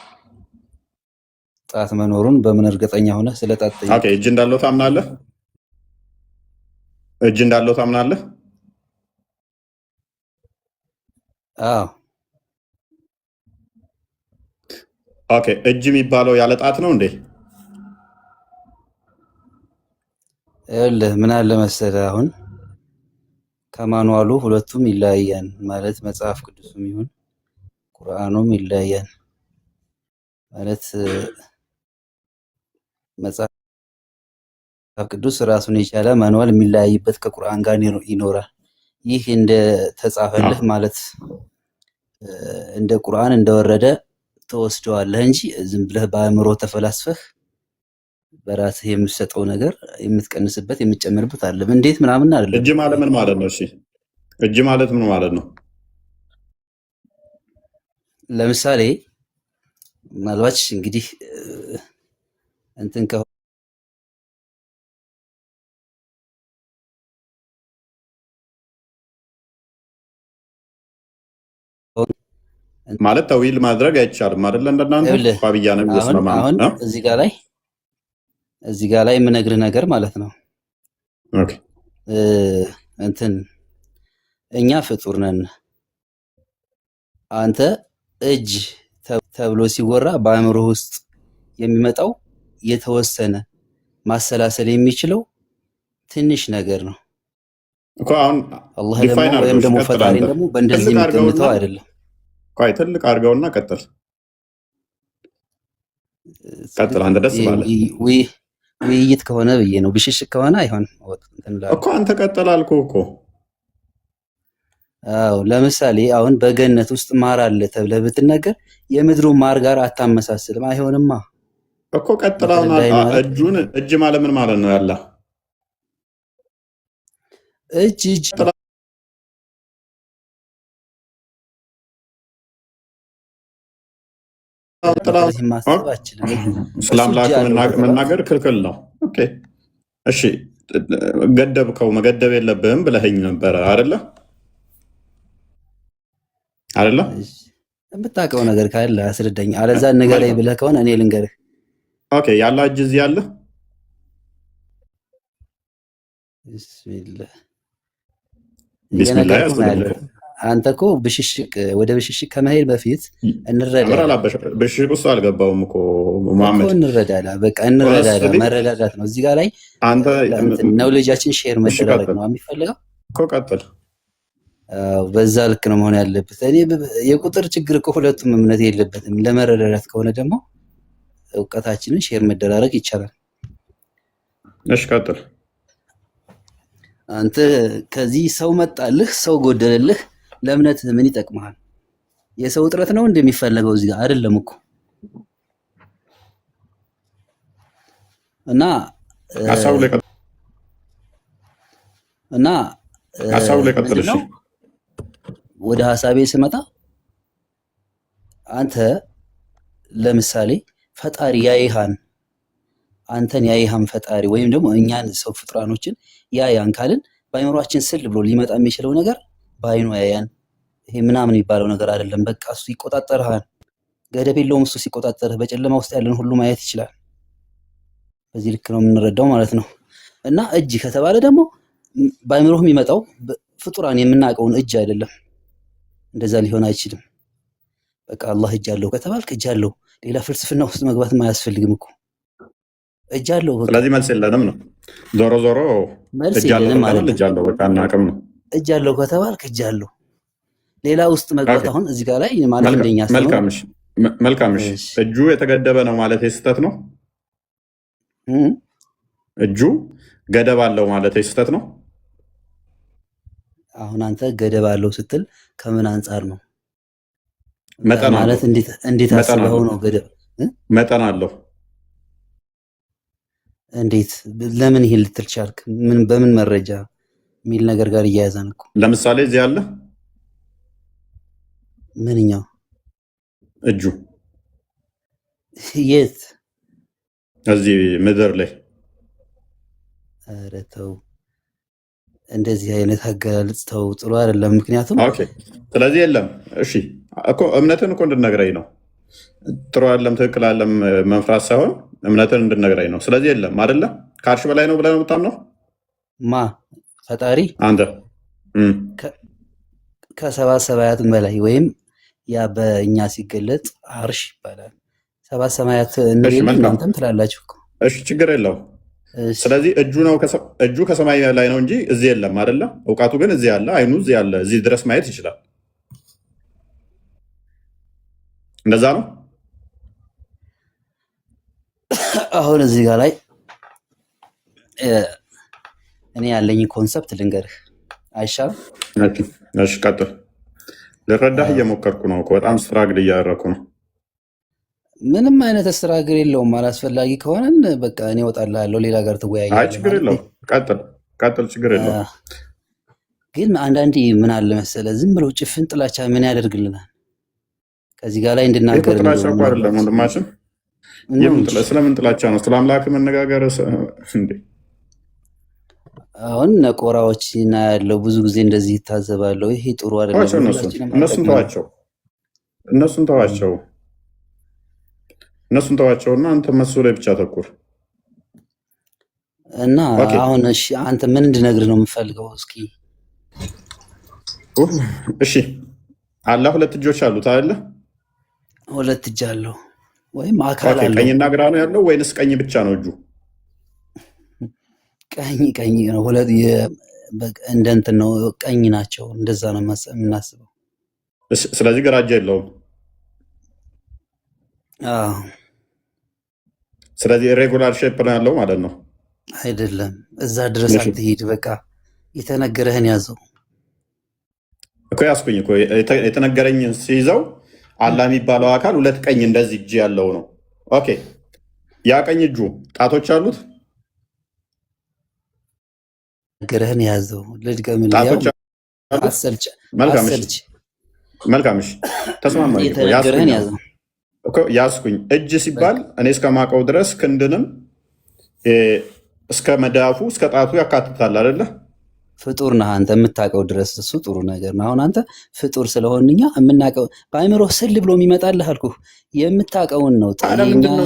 ጣት መኖሩን በምን እርግጠኛ ሆነ? ስለ ጣት ጠይቅ። ኦኬ እጅ እንዳለው ታምናለህ? እጅ እንዳለው ታምናለህ? አዎ። ኦኬ እጅ የሚባለው ያለ ጣት ነው እንዴ? ይኸውልህ ምን አለ መሰለህ፣ አሁን ከማኑዋሉ ሁለቱም ይለያያል ማለት መጽሐፍ ቅዱስም ይሁን ቁርአኑም ይለያያል ማለት መጽሐፍ ቅዱስ ራሱን የቻለ ማኑዋል የሚለያይበት ከቁርአን ጋር ይኖራል። ይህ እንደ ተጻፈልህ ማለት እንደ ቁርአን እንደወረደ ተወስደዋለህ እንጂ ዝም ብለህ በአእምሮ ተፈላስፈህ በራስህ የምትሰጠው ነገር የምትቀንስበት የምትጨምርበት አይደለም። እንዴት ምናምን አይደለም። እጅ ማለት ምን ማለት ነው? እሺ እጅ ማለት ምን ማለት ነው? ለምሳሌ ምናልባት እንግዲህ እንትን ማለት ተዊል ማድረግ አይቻልም አይደለ? እንደናንተ ፋብያ ነው የሚስማማ። አሁን እዚህ ጋር ላይ የምነግርህ ነገር ማለት ነው። ኦኬ እንትን እኛ ፍጡር ነን። አንተ እጅ ተብሎ ሲወራ በአእምሮ ውስጥ የሚመጣው የተወሰነ ማሰላሰል የሚችለው ትንሽ ነገር ነው እኮ። አሁን አላህ ደግሞ ወይም ደግሞ ፈጣሪ ደግሞ በእንደዚህ የምትገምተው አይደለም። ቆይ ትልቅ አድርገውና ቀጥል። አንተ ደስ ባለ ውይይት ከሆነ ብዬ ነው። ብሽሽቅ ከሆነ አይሆን እኮ። አንተ ቀጥል አልኩህ እኮ። አዎ ለምሳሌ አሁን በገነት ውስጥ ማር አለ ተብለህ ብትነገር የምድሩ ማር ጋር አታመሳስልም። አይሆንማ እኮ። ቀጥል። አሁን እጅ ማለት ምን ማለት ነው? ያላ እጅ ስለ አምላክ መናገር ክልክል ነው። ኦኬ እሺ፣ ገደብከው። መገደብ የለብህም ብለኸኝ ነበረ አይደለ? የምታውቀው ነገር ካለ አስረዳኝ። አለዛ ንገረኝ ብለህ ከሆነ እኔ ልንገርህ። ኦኬ ያለ እጅ እዚህ አለ? ቢስሚላህ ቢስሚላህ። አንተ እኮ ወደ ብሽሽቅ ከመሄድ በፊት እንረዳዳ። ብሽሽቅ ውስጥ አልገባውም እኮ መሐመድ። እንረዳዳ፣ በቃ እንረዳዳ። መረዳዳት ነው እዚህ ጋር ላይ ነው። ልጃችን ሼር መደራረግ ነው የሚፈልገው እኮ። ቀጥል። በዛ ልክ ነው መሆን ያለበት። እኔ የቁጥር ችግር እኮ ሁለቱም እምነት የለበትም። ለመረዳዳት ከሆነ ደግሞ እውቀታችንን ሼር መደራረግ ይቻላል። እሺ ቀጥል። አንተ ከዚህ ሰው መጣልህ፣ ሰው ጎደለልህ፣ ለእምነት ምን ይጠቅመሃል? የሰው እጥረት ነው እንደሚፈለገው እዚህ ጋር አይደለም እኮ። እና ሐሳቡ ላይ ቀጥል። እሺ ወደ ሐሳቤ ስመጣ አንተ ለምሳሌ ፈጣሪ ያይሃን አንተን ያይሃን ፈጣሪ ወይም ደግሞ እኛን ሰው ፍጥራኖችን ያያን ካልን በአይምሯችን ስል ብሎ ሊመጣ የሚችለው ነገር በአይኑ ያያን ይሄ ምናምን የሚባለው ነገር አይደለም። በቃ እሱ ይቆጣጠርሃል። ገደብ የለውም። እሱ ሲቆጣጠርህ በጨለማ ውስጥ ያለን ሁሉ ማየት ይችላል። በዚህ ልክ ነው የምንረዳው ማለት ነው። እና እጅ ከተባለ ደግሞ በአይምሮህ የሚመጣው ፍጡራን የምናውቀውን እጅ አይደለም። እንደዛ ሊሆን አይችልም። በቃ አላህ እጅ አለው ከተባልክ እጅ አለው። ሌላ ፍልስፍና ውስጥ መግባትም አያስፈልግም እኮ። እጅ አለው በቃ ስለዚህ መልስ የለንም ነው። ዞሮ ዞሮ መልስ እጅ አለው የለንም ማለት ከተባለ ነው። እጅ አለው በቃ አናውቅም ነው። እጅ አለው ከተባልክ እጅ አለው። ሌላ ውስጥ መግባት ኦኬ አሁን እዚህ ጋር ላይ ማለት እንደኛ አስተምሮ መልካምሽ መልካምሽ እሺ እጁ የተገደበ ነው ማለት ስህተት ነው። እም፣ እጁ ገደብ አለው ማለት ስህተት ነው። አሁን አንተ ገደብ አለው ስትል ከምን አንጻር ነው መጠን ማለት አለው እንዴት መጠን አስበው አለው ነው ገደብ መጠን አለው። እንዴት ለምን ይሄን ልትል ቻልክ? ምን በምን መረጃ የሚል ነገር ጋር እያያዘን እኮ ለምሳሌ እዚህ ያለ ምንኛው እጁ የት እዚህ ምድር ላይ ኧረ ተው እንደዚህ አይነት አገላለጽ ተው፣ ጥሩ አይደለም። ምክንያቱም ኦኬ። ስለዚህ የለም። እሺ እኮ እምነትን እኮ እንድነግረኝ ነው። ጥሩ አይደለም ትክክል አይደለም መንፍራት ሳይሆን እምነትን እንድነግረኝ ነው። ስለዚህ የለም አይደለ? ከአርሽ በላይ ነው ብለህ ነው የምታምነው ማ ፈጣሪ አንተ? ከሰባት ሰማያትም በላይ ወይም ያ በእኛ ሲገለጥ አርሽ ይባላል። ሰባት ሰማያት እንበል መልካም እናንተም ትላላችሁ እኮ። እሺ ችግር የለውም። እሺ ስለዚህ እጁ ከሰማይ ላይ ነው እንጂ እዚህ የለም አይደለ? እውቀቱ ግን እዚህ ያለ፣ አይኑ እዚህ ያለ፣ እዚህ ድረስ ማየት ይችላል። እንደዛ ነው። አሁን እዚህ ጋር ላይ እኔ ያለኝ ኮንሰፕት ልንገርህ አይሻልም? እሺ ቀጥል። ልረዳህ እየሞከርኩ ነው እኮ በጣም ስትራግል እያደረኩ ነው። ምንም አይነት ስትራግል የለውም። አላስፈላጊ ከሆነን በቃ እኔ እወጣልሃለሁ፣ ሌላ ጋር አይ ትወያያለህ ችግር ማለት የለውም። ቀጥል ችግር የለውም። ግን አንዳንዴ ምን አለ መሰለ ዝም ብለው ጭፍን ጥላቻ ምን ያደርግልናል? ከዚህ ጋር ላይ ይህ እንድናገር ጥላቻ እኮ አይደለም ወንድማችን። ስለምን ጥላቻ ነው? ስለ አምላክ መነጋገር እንዴ? አሁን ነቆራዎች እና ያለው ብዙ ጊዜ እንደዚህ ይታዘባለሁ። ይሄ ጥሩ አይደለም። ተዋቸው፣ እነሱን ተዋቸውና አንተ መሱ ላይ ብቻ ተኩር እና ኦኬ። አሁን እሺ አንተ ምን እንድነግርህ ነው የምፈልገው? እስኪ እሺ አላህ ሁለት እጆች አሉት አይደለ? ሁለት እጅ አለው ወይም አካል አለው። ቀኝና ግራ ነው ያለው ወይንስ ቀኝ ብቻ ነው እጁ? ቀኝ ነው። ሁለት እንደ እንትን ነው፣ ቀኝ ናቸው። እንደዛ ነው የምናስበው። ስለዚህ ግራ እጅ የለውም። አዎ ስለዚህ ሬጉላር ሼፕ ነው ያለው ማለት ነው። አይደለም፣ እዛ ድረስ አትሄድ። በቃ የተነገረህን ያዘው እኮ። ያስኩኝ እኮ የተነገረኝን ሲይዘው አላህ የሚባለው አካል ሁለት ቀኝ እንደዚህ እጅ ያለው ነው። ኦኬ ያ ቀኝ እጁ ጣቶች አሉት። ነገርህን ያዘው። ልድገምልህ፣ ጣቶች አሉት። አሰልች መልካም እሺ፣ ተስማማኝ። የተነገረህን ያዘው እኮ ያስኩኝ። እጅ ሲባል እኔ እስከማውቀው ድረስ ክንድንም እስከ መዳፉ እስከ ጣቱ ያካትታል አይደለ? ፍጡር ነህ አንተ የምታውቀው ድረስ እሱ ጥሩ ነገር ነው። አሁን አንተ ፍጡር ስለሆን እኛ የምናውቀው በአእምሮ ስል ብሎ የሚመጣልህ አልኩህ፣ የምታውቀውን ነው። ታዲያ ምንድነው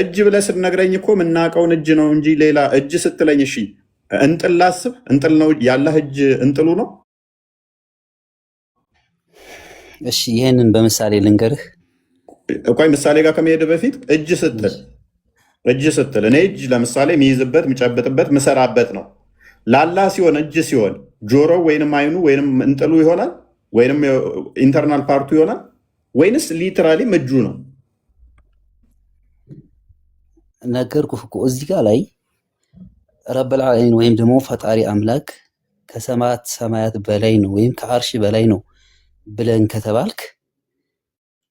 እጅ ብለህ ስትነግረኝ እኮ የምናውቀውን እጅ ነው እንጂ ሌላ እጅ ስትለኝ እሺ እንጥል ላስብ። እንጥል ነው ያለህ እጅ እንጥሉ ነው። እሺ ይህንን በምሳሌ ልንገርህ። ቆይ ምሳሌ ጋር ከመሄድ በፊት እጅ ስትል እኔ እጅ ለምሳሌ የሚይዝበት የሚጨብጥበት ምሰራበት ነው። ላላ ሲሆን እጅ ሲሆን ጆሮ ወይንም አይኑ ወይንም እንጥሉ ይሆናል ወይንም ኢንተርናል ፓርቱ ይሆናል ወይንስ ሊትራሊም እጁ ነው? ነገርኩህ እኮ እዚህ ጋር ላይ ረብል ዓለሚን ወይም ደግሞ ፈጣሪ አምላክ ከሰማት ሰማያት በላይ ነው ወይም ከአርሽ በላይ ነው ብለን ከተባልክ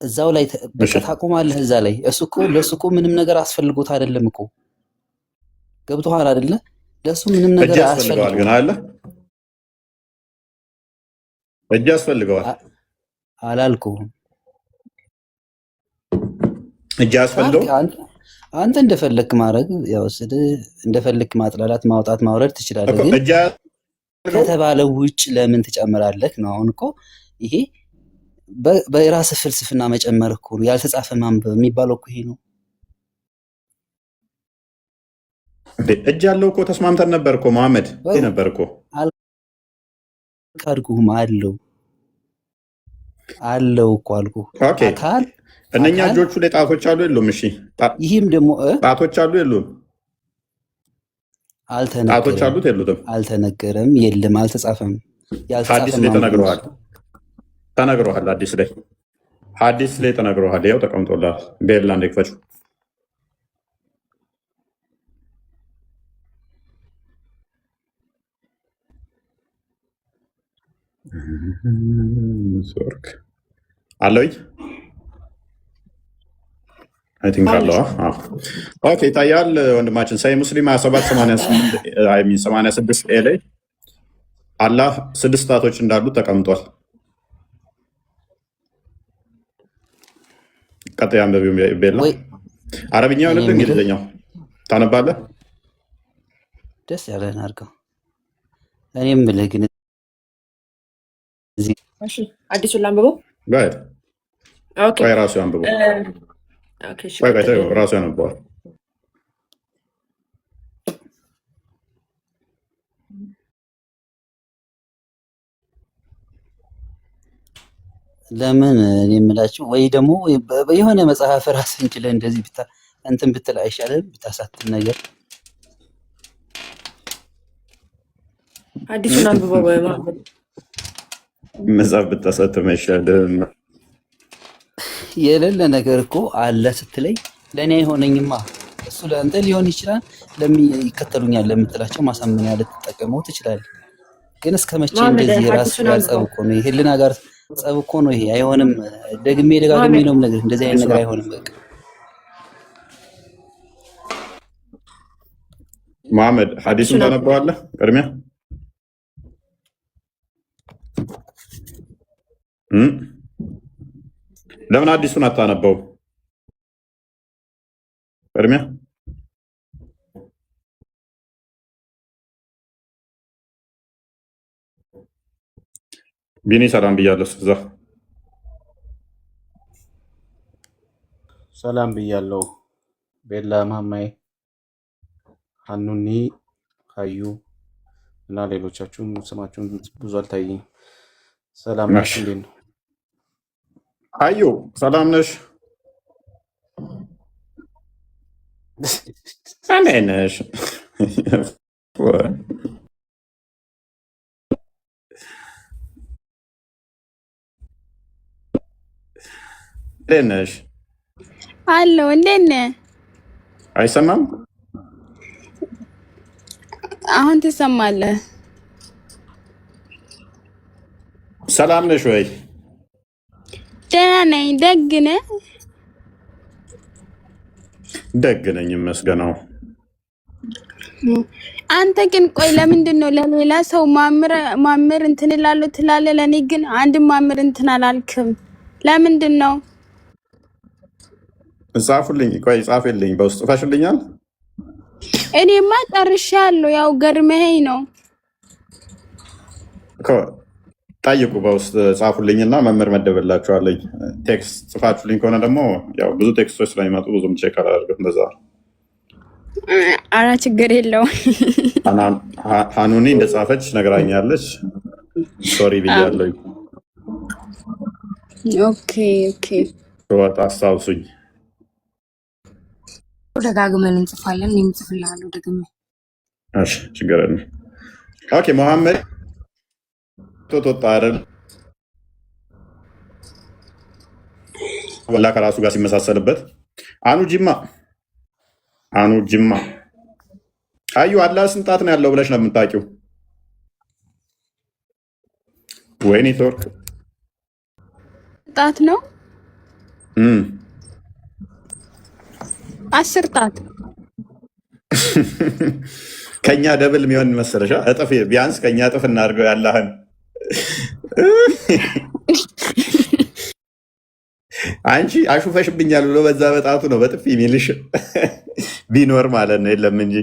እዛው ላይ በቃ ታቆማለህ። እዛ ላይ እሱ እኮ ለእሱ እኮ ምንም ነገር አስፈልጎት አይደለም እኮ ገብቶሃል አይደለ? ለእሱ ምንም ነገር ያስፈልገዋል። ግን አለ እጅ ያስፈልገዋል አላልኩም። እጅ ያስፈልገው አንተ እንደፈለክ ማድረግ ያው እንደፈለክ ማጥላላት ማውጣት ማውረድ ትችላለህ። ግን ከተባለው ውጭ ለምን ትጨምራለህ ነው። አሁን እኮ ይሄ በራስህ ፍልስፍና መጨመር እኮ ነው። ያልተጻፈ ማንበብ የሚባለው እኮ ይሄ ነው። እጅ ያለው እኮ ተስማምተን ነበር እኮ መሐመድ ነበር እኮ አልካድኩህም። አለው እኮ አልኩህ። አካል እነኛ እጆቹ ላይ ጣቶች አሉ የሉም? እሺ ይህም ደግሞ ጣቶች አሉ የሉም? ጣቶች አሉት የሉትም? አልተነገረም፣ የለም፣ አልተጻፈም። ሐዲስ ላይ ተነግረዋል። ሐዲስ ላይ ተነግረዋል። ያው ተቀምጦልሃል። ቤላ እንደክፈች ሶርክ አለኝ አይ ቲንክ አለ። ኦኬ ይታያል ወንድማችን። ሳይ ሙስሊም 8786 ኤ ላይ አላህ 6 ጣቶች እንዳሉት ተቀምጧል። ቀጥታ አንበቢው ቤላ አረብኛው ነው እንግሊዝኛው ታነባለህ? ደስ ያለህን አድርገው። እኔም ብለህ ግን እሺ አዲሱን ላንብበው። ጋር ኦኬ ወይ ራሱ አንብበው። ኦኬ እሺ ወይ ራሱ ያነባዋል። ለምን እኔ የምላችሁ ወይ ደግሞ የሆነ መጽሐፍ ራስን ችለህ እንደዚህ እንትን ብትል አይሻልም? ብታሳትም ነገር አዲሱን አንብበው። መጽሐፍ ብታሳትም አይሻልም? የሌለ ነገር እኮ አለ ስትለኝ ለእኔ አይሆነኝማ። እሱ ለአንተ ሊሆን ይችላል። ይከተሉኛል ለምትላቸው ማሳመኛ ልትጠቀመው ትችላለህ። ግን እስከ መቼ እንደዚህ ራስ ጋር ጸብ እኮ ነው፣ ህሊና ጋር ጸብ እኮ ነው ይሄ። አይሆንም። ደግሜ ደጋግሜ ነው ነገር እንደዚህ አይነት ነገር አይሆንም። በቃ መሐመድ ሐዲሱን ታነበዋለህ ቅድሚያ? ለምን አዲሱን አታነበው ቅድሚያ? ቢኒ ሰላም ብያለሁ። እዛ ሰላም ብያለሁ። ቤላ ማማይ፣ ሀኑኒ፣ ሀዩ እና ሌሎቻችሁም ስማችሁን ብዙ አልታየኝም። ሰላም ነሽ? እንዴት ነው? ሀዩ ሰላም ነሽ? እንዴት ነሽ? እንዴት ነሽ? አለሁ። እንዴት ነህ? አይሰማም? አሁን ትሰማለህ? ሰላም ነሽ ወይ? ደህና ነኝ። ደግ ነህ? ደግ ነኝ ይመስገነው። አንተ ግን ቆይ ለምንድን ነው ለሌላ ሰው ማምር እንትን እላለሁ ትላለህ፣ ለእኔ ግን አንድም ማምር እንትን አላልክም? ለምንድን ነው? ጻፉልኝ። ቆይ ጻፍልኝ፣ በውስጥ ጽፈሽልኛል? እኔማ ጨርሻለሁ። ያው ገርመኸኝ ነው። ጠይቁ፣ በውስጥ ጻፉልኝና መምህር መደበላችኋለኝ። ቴክስት ጽፋችሁልኝ ከሆነ ደግሞ ያው ብዙ ቴክስቶች ስለሚመጡ ብዙም ቼክ አላደርግም። እንደዛ ኧረ ችግር የለውም። ሀኑኒ እንደጻፈች ነግራኛለች። ሶሪ ብያለሁ። ኦኬ ኦኬ። ወጣ አስታውሱኝ። ደጋግመን እንጽፋለን። እኔም እጽፍልሃለሁ ደግሜ። እሺ ችግር የለም። ኦኬ መሐመድ ቶቶጣ አይደል? ወላ ከራሱ ጋር ሲመሳሰልበት አኑ ጅማ አዩ አላህ ስንት ጣት ነው ያለው ብለሽ ነው የምታውቂው? ወይ ኔትወርክ ጣት ነው 10 ጣት ከኛ ደብል የሚሆን መሰለሻ? እጥፍ ቢያንስ ከኛ እጥፍ እናድርገው ያለህን። አንቺ አሹፈሽብኛል ብሎ በዛ በጣቱ ነው በጥፊ የሚልሽ ቢኖር ማለት ነው። የለም እንጂ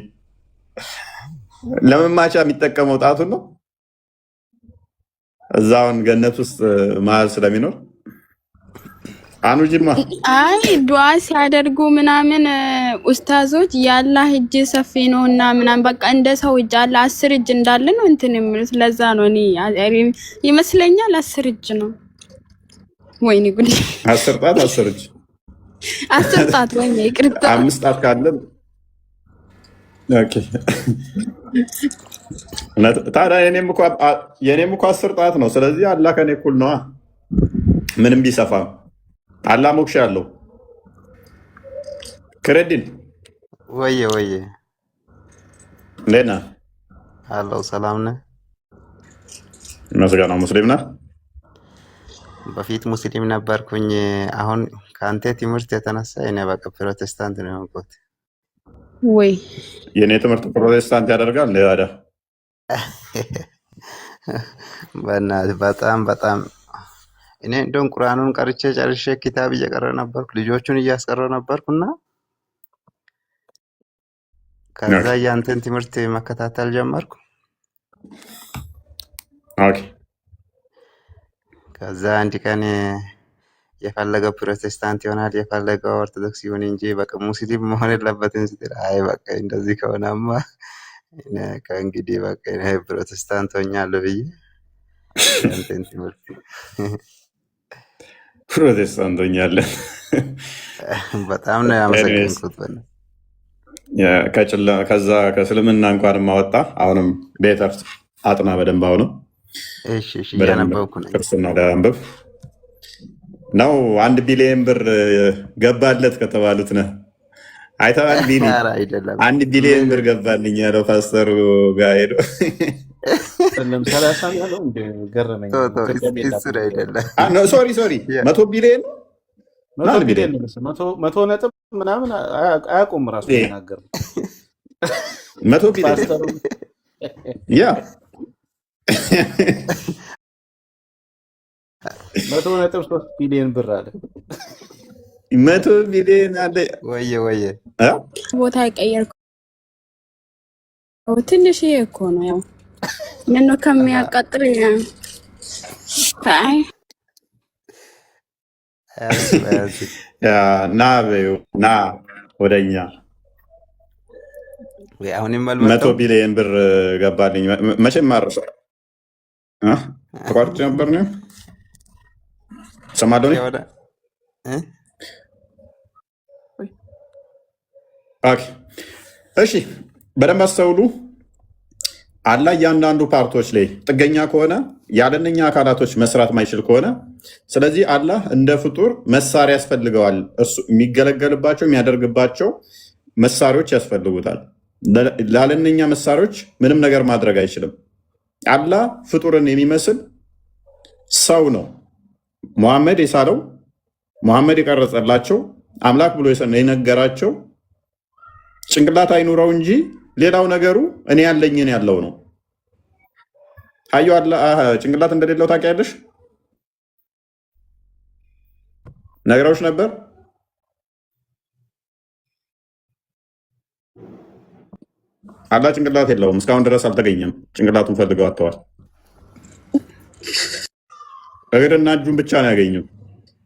ለመማቻ የሚጠቀመው ጣቱን ነው። እዛውን ገነት ውስጥ መሀል ስለሚኖር አኑ ጅማ አይ ዱዓ ሲያደርጉ ምናምን ኡስታዞች ያላህ እጅ ሰፊ ነው እና ምናምን በቃ እንደ ሰው እጅ አለ 10 እጅ እንዳለ ነው እንትን የሚሉት። ለዛ ነው እኔ ይመስለኛል 10 እጅ ነው። ወይኔ ጉድ! 10 ጣት 10 እጅ 10 ጣት ወይ ይቅርታ 5 ጣት ካለ ኦኬ ታዲያ የኔም እኮ 10 ጣት ነው። ስለዚህ አላህ ከኔ እኩል ነዋ። ምንም ቢሰፋም አላህ ሞክሻ አለው። ክሬዲን ወየ ወየ እንዴት ነህ? አለው ሰላም ነህ? መስጋና ሙስሊም ነህ? በፊት ሙስሊም ነበርኩኝ። አሁን ከአንተ ትምህርት የተነሳ እኔ በቃ ፕሮቴስታንት ነው የሆንኩት። ወይ የኔ ትምህርት ፕሮቴስታንት ያደርጋል ለያዳ በእናትህ በጣም እኔ እንደውም ቁርአኑን ቀርቼ ጨርሼ ኪታብ እየቀረ ነበርኩ፣ ልጆቹን እያስቀረው ነበርኩና ከዛ ያንተን ትምህርት መከታተል ጀመርኩ። ኦኬ ከዛ አንድ ቀን የፈለገው ፕሮቴስታንት ይሆናል የፈለገው ኦርቶዶክስ ይሁን እንጂ በቃ ሙስሊም መሆን የለበትም ስትል፣ አይ በቃ እንደዚህ ከሆነማ ከእንግዲህ በቃ እኔ ፕሮቴስታንት ሆኛለሁ ብዬ ያንተን ትምህርት ፕሮቴስታንት ሆኛለሁ። በጣም ነው ያመሰገንኩት። ከዛ ከእስልምና እንኳን ማወጣ አሁንም ቤተር አጥና በደንብ አሁንም እሺ እያነበብኩ ነው። ክርስትና አንብብ ነው። 1 ቢሊዮን ብር ገባለት ከተባሉት ነህ አይተዋል። አይደለም 1 ቢሊዮን ብር ገባልኝ ያለው ፓስተሩ ጋር ሄዶ ሶሪ 100 ቢሊዮን 100 ነጥብ ምናምን አያውቁም ራሱ ተናገር 100 ቢሊዮን ያ 100.3 ቢሊዮን ብር አለ። 100 ቢሊዮን አለ። ወየ ቦታ የቀየርከው ትንሽ እኮ ነው። ያው ምን ከሚያቃጥል አይ ና ወደኛ አሁንም 100 ቢሊዮን ብር ገባልኝ። መቼም ማረሰ ተቋርጬ ነበር ነው ሰማዶኒ። እሺ በደንብ አስተውሉ። አላህ እያንዳንዱ ፓርቶች ላይ ጥገኛ ከሆነ ያለነኛ አካላቶች መስራት ማይችል ከሆነ ስለዚህ አላህ እንደ ፍጡር መሳሪያ ያስፈልገዋል። እሱ የሚገለገልባቸው የሚያደርግባቸው መሳሪያዎች ያስፈልጉታል። ላለነኛ መሳሪያዎች ምንም ነገር ማድረግ አይችልም። አላህ ፍጡርን የሚመስል ሰው ነው። ሙሐመድ የሳለው ሙሐመድ የቀረጸላቸው አምላክ ብሎ የነገራቸው ጭንቅላት አይኑረው እንጂ ሌላው ነገሩ እኔ ያለኝን ያለው ነው። አዩ አላህ ጭንቅላት እንደሌለው ታውቂያለሽ? ነገሮች ነበር። አላህ ጭንቅላት የለውም። እስካሁን ድረስ አልተገኘም። ጭንቅላቱን ፈልገው አጥተዋል። እግርና እጁን ብቻ ነው ያገኙ።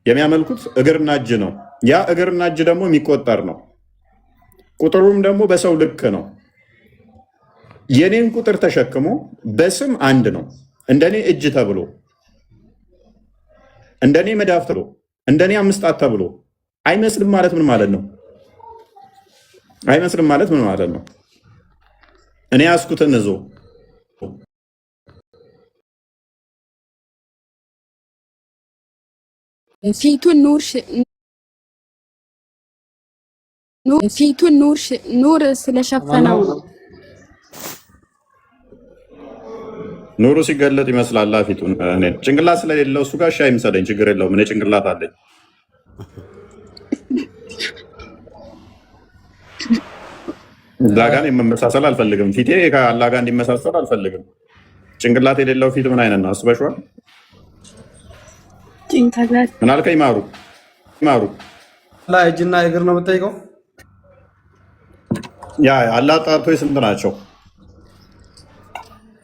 የሚያመልኩት እግርና እጅ ነው። ያ እግርና እጅ ደግሞ የሚቆጠር ነው። ቁጥሩም ደግሞ በሰው ልክ ነው። የኔን ቁጥር ተሸክሞ በስም አንድ ነው። እንደኔ እጅ ተብሎ እንደኔ መዳፍ ተብሎ እንደኔ 5 ጣት ተብሎ አይመስልም ማለት ምን ማለት ነው? አይመስልም ማለት ምን ማለት ነው? እኔ ያስኩትን እዞ ፊቱን ኑር ስለሸፈነው ኑሩ ሲገለጥ ይመስላል ፊቱን። እኔ ጭንቅላት ስለሌለው እሱ ጋር ሻይ ምሰለኝ ችግር የለውም። እኔ ጭንቅላት አለኝ። እዛ ጋር የመመሳሰል አልፈልግም። ፊቴ ከአላህ ጋር እንዲመሳሰል አልፈልግም። ጭንቅላት የሌለው ፊት ምን አይነት ነው? አስበሽዋል? ምን አልከኝ? ማሩ እጅና እግር ነው የምጠይቀው። ያ አላህ ጣቶች ስንት ናቸው?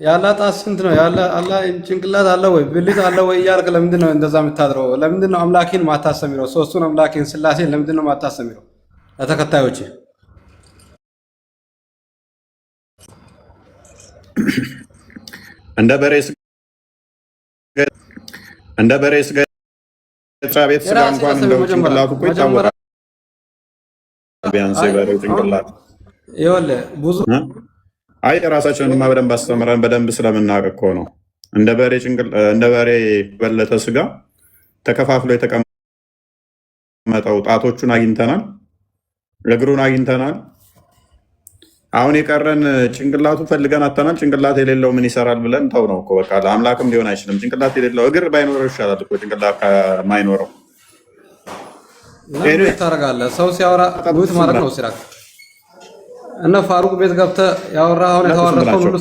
የአላህ ጣት ስንት ነው? አላህ ጭንቅላት አለ ወይ ብልት አለ ወይ እያልክ ለምንድን ነው እንደዛ የምታድረው? ለምንድን ነው አምላኬን ማታሰሚረው? ሶስቱን አምላኬን ስላሴን ለምንድን ነው ማታሰሚረው? ለተከታዮች እንደ በሬ ስጋ ቤት ስጋ እንኳን እንደው ጭንቅላቱ እኮ ይታወቃል። ቢያንስ የበሬው ጭንቅላት ይኸውልህ ብዙ አይ ራሳችንን በደንብ አስተምረን በደንብ ስለምናውቅ እኮ ነው። እንደ በሬ በለተ ስጋ ተከፋፍሎ የተቀመጠው ጣቶቹን አግኝተናል፣ እግሩን አግኝተናል። አሁን የቀረን ጭንቅላቱ ፈልገን አተናል። ጭንቅላት የሌለው ምን ይሰራል ብለን ተው ነው እኮ በቃ። ለአምላክም ሊሆን አይችልም። ጭንቅላት የሌለው እግር ባይኖረው ይሻላል እኮ ጭንቅላት ከማይኖረው። ታደርጋለህ ሰው ሲያወራ ጉት ማድረግ ነው ሲራክ። እነ ፋሩቅ ቤት ገብተህ ያወራኸውን የተዋረሰውን ሁሉ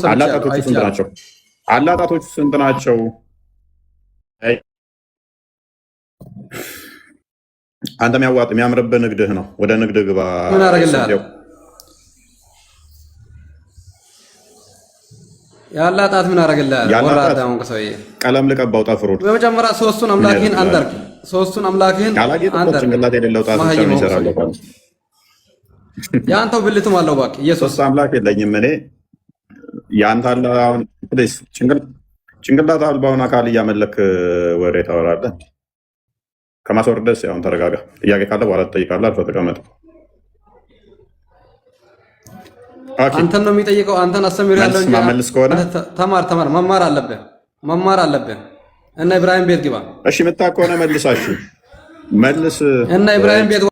ናቸው። አላጣቶቹ ስንት ናቸው? አንተ የሚያምርብህ ንግድህ ነው። ወደ ንግድ ግባ። ምን አደርግልሃለሁ? ያላጣት ምን አደርግልሃለሁ? ወራዳውን ከሰውዬ ቀለም ልቀባው ጠፍሩን። በመጀመሪያ ሶስቱን አምላክህን አንደርክ። ሶስቱን አምላክህን አንደርክ። ጭንቅላት የሌለው ጣት ብቻ ነው ይሰራል። የአንተው ብልትም አለው እባክህ። ኢየሱስ አምላክ የለኝም እኔ። የአንተ አለ አሁን ጭንቅላት አልባውን አካል እያመለክ ወሬ ታወራለህ። ከማስወረደስ አሁን ተረጋጋ። ጥያቄ ካለ በኋላ ትጠይቃለህ። አልፈህ ተቀመጥ። አንተን ነው የሚጠይቀው። አንተን አስተምር ያለው እንጂ መልስ ከሆነ ተማር መማር አለብህ። እና ኢብራሂም ቤት ግባ። እሺ የምታውቅ ከሆነ መልሳችሁ መልስ። እና ኢብራሂም ቤት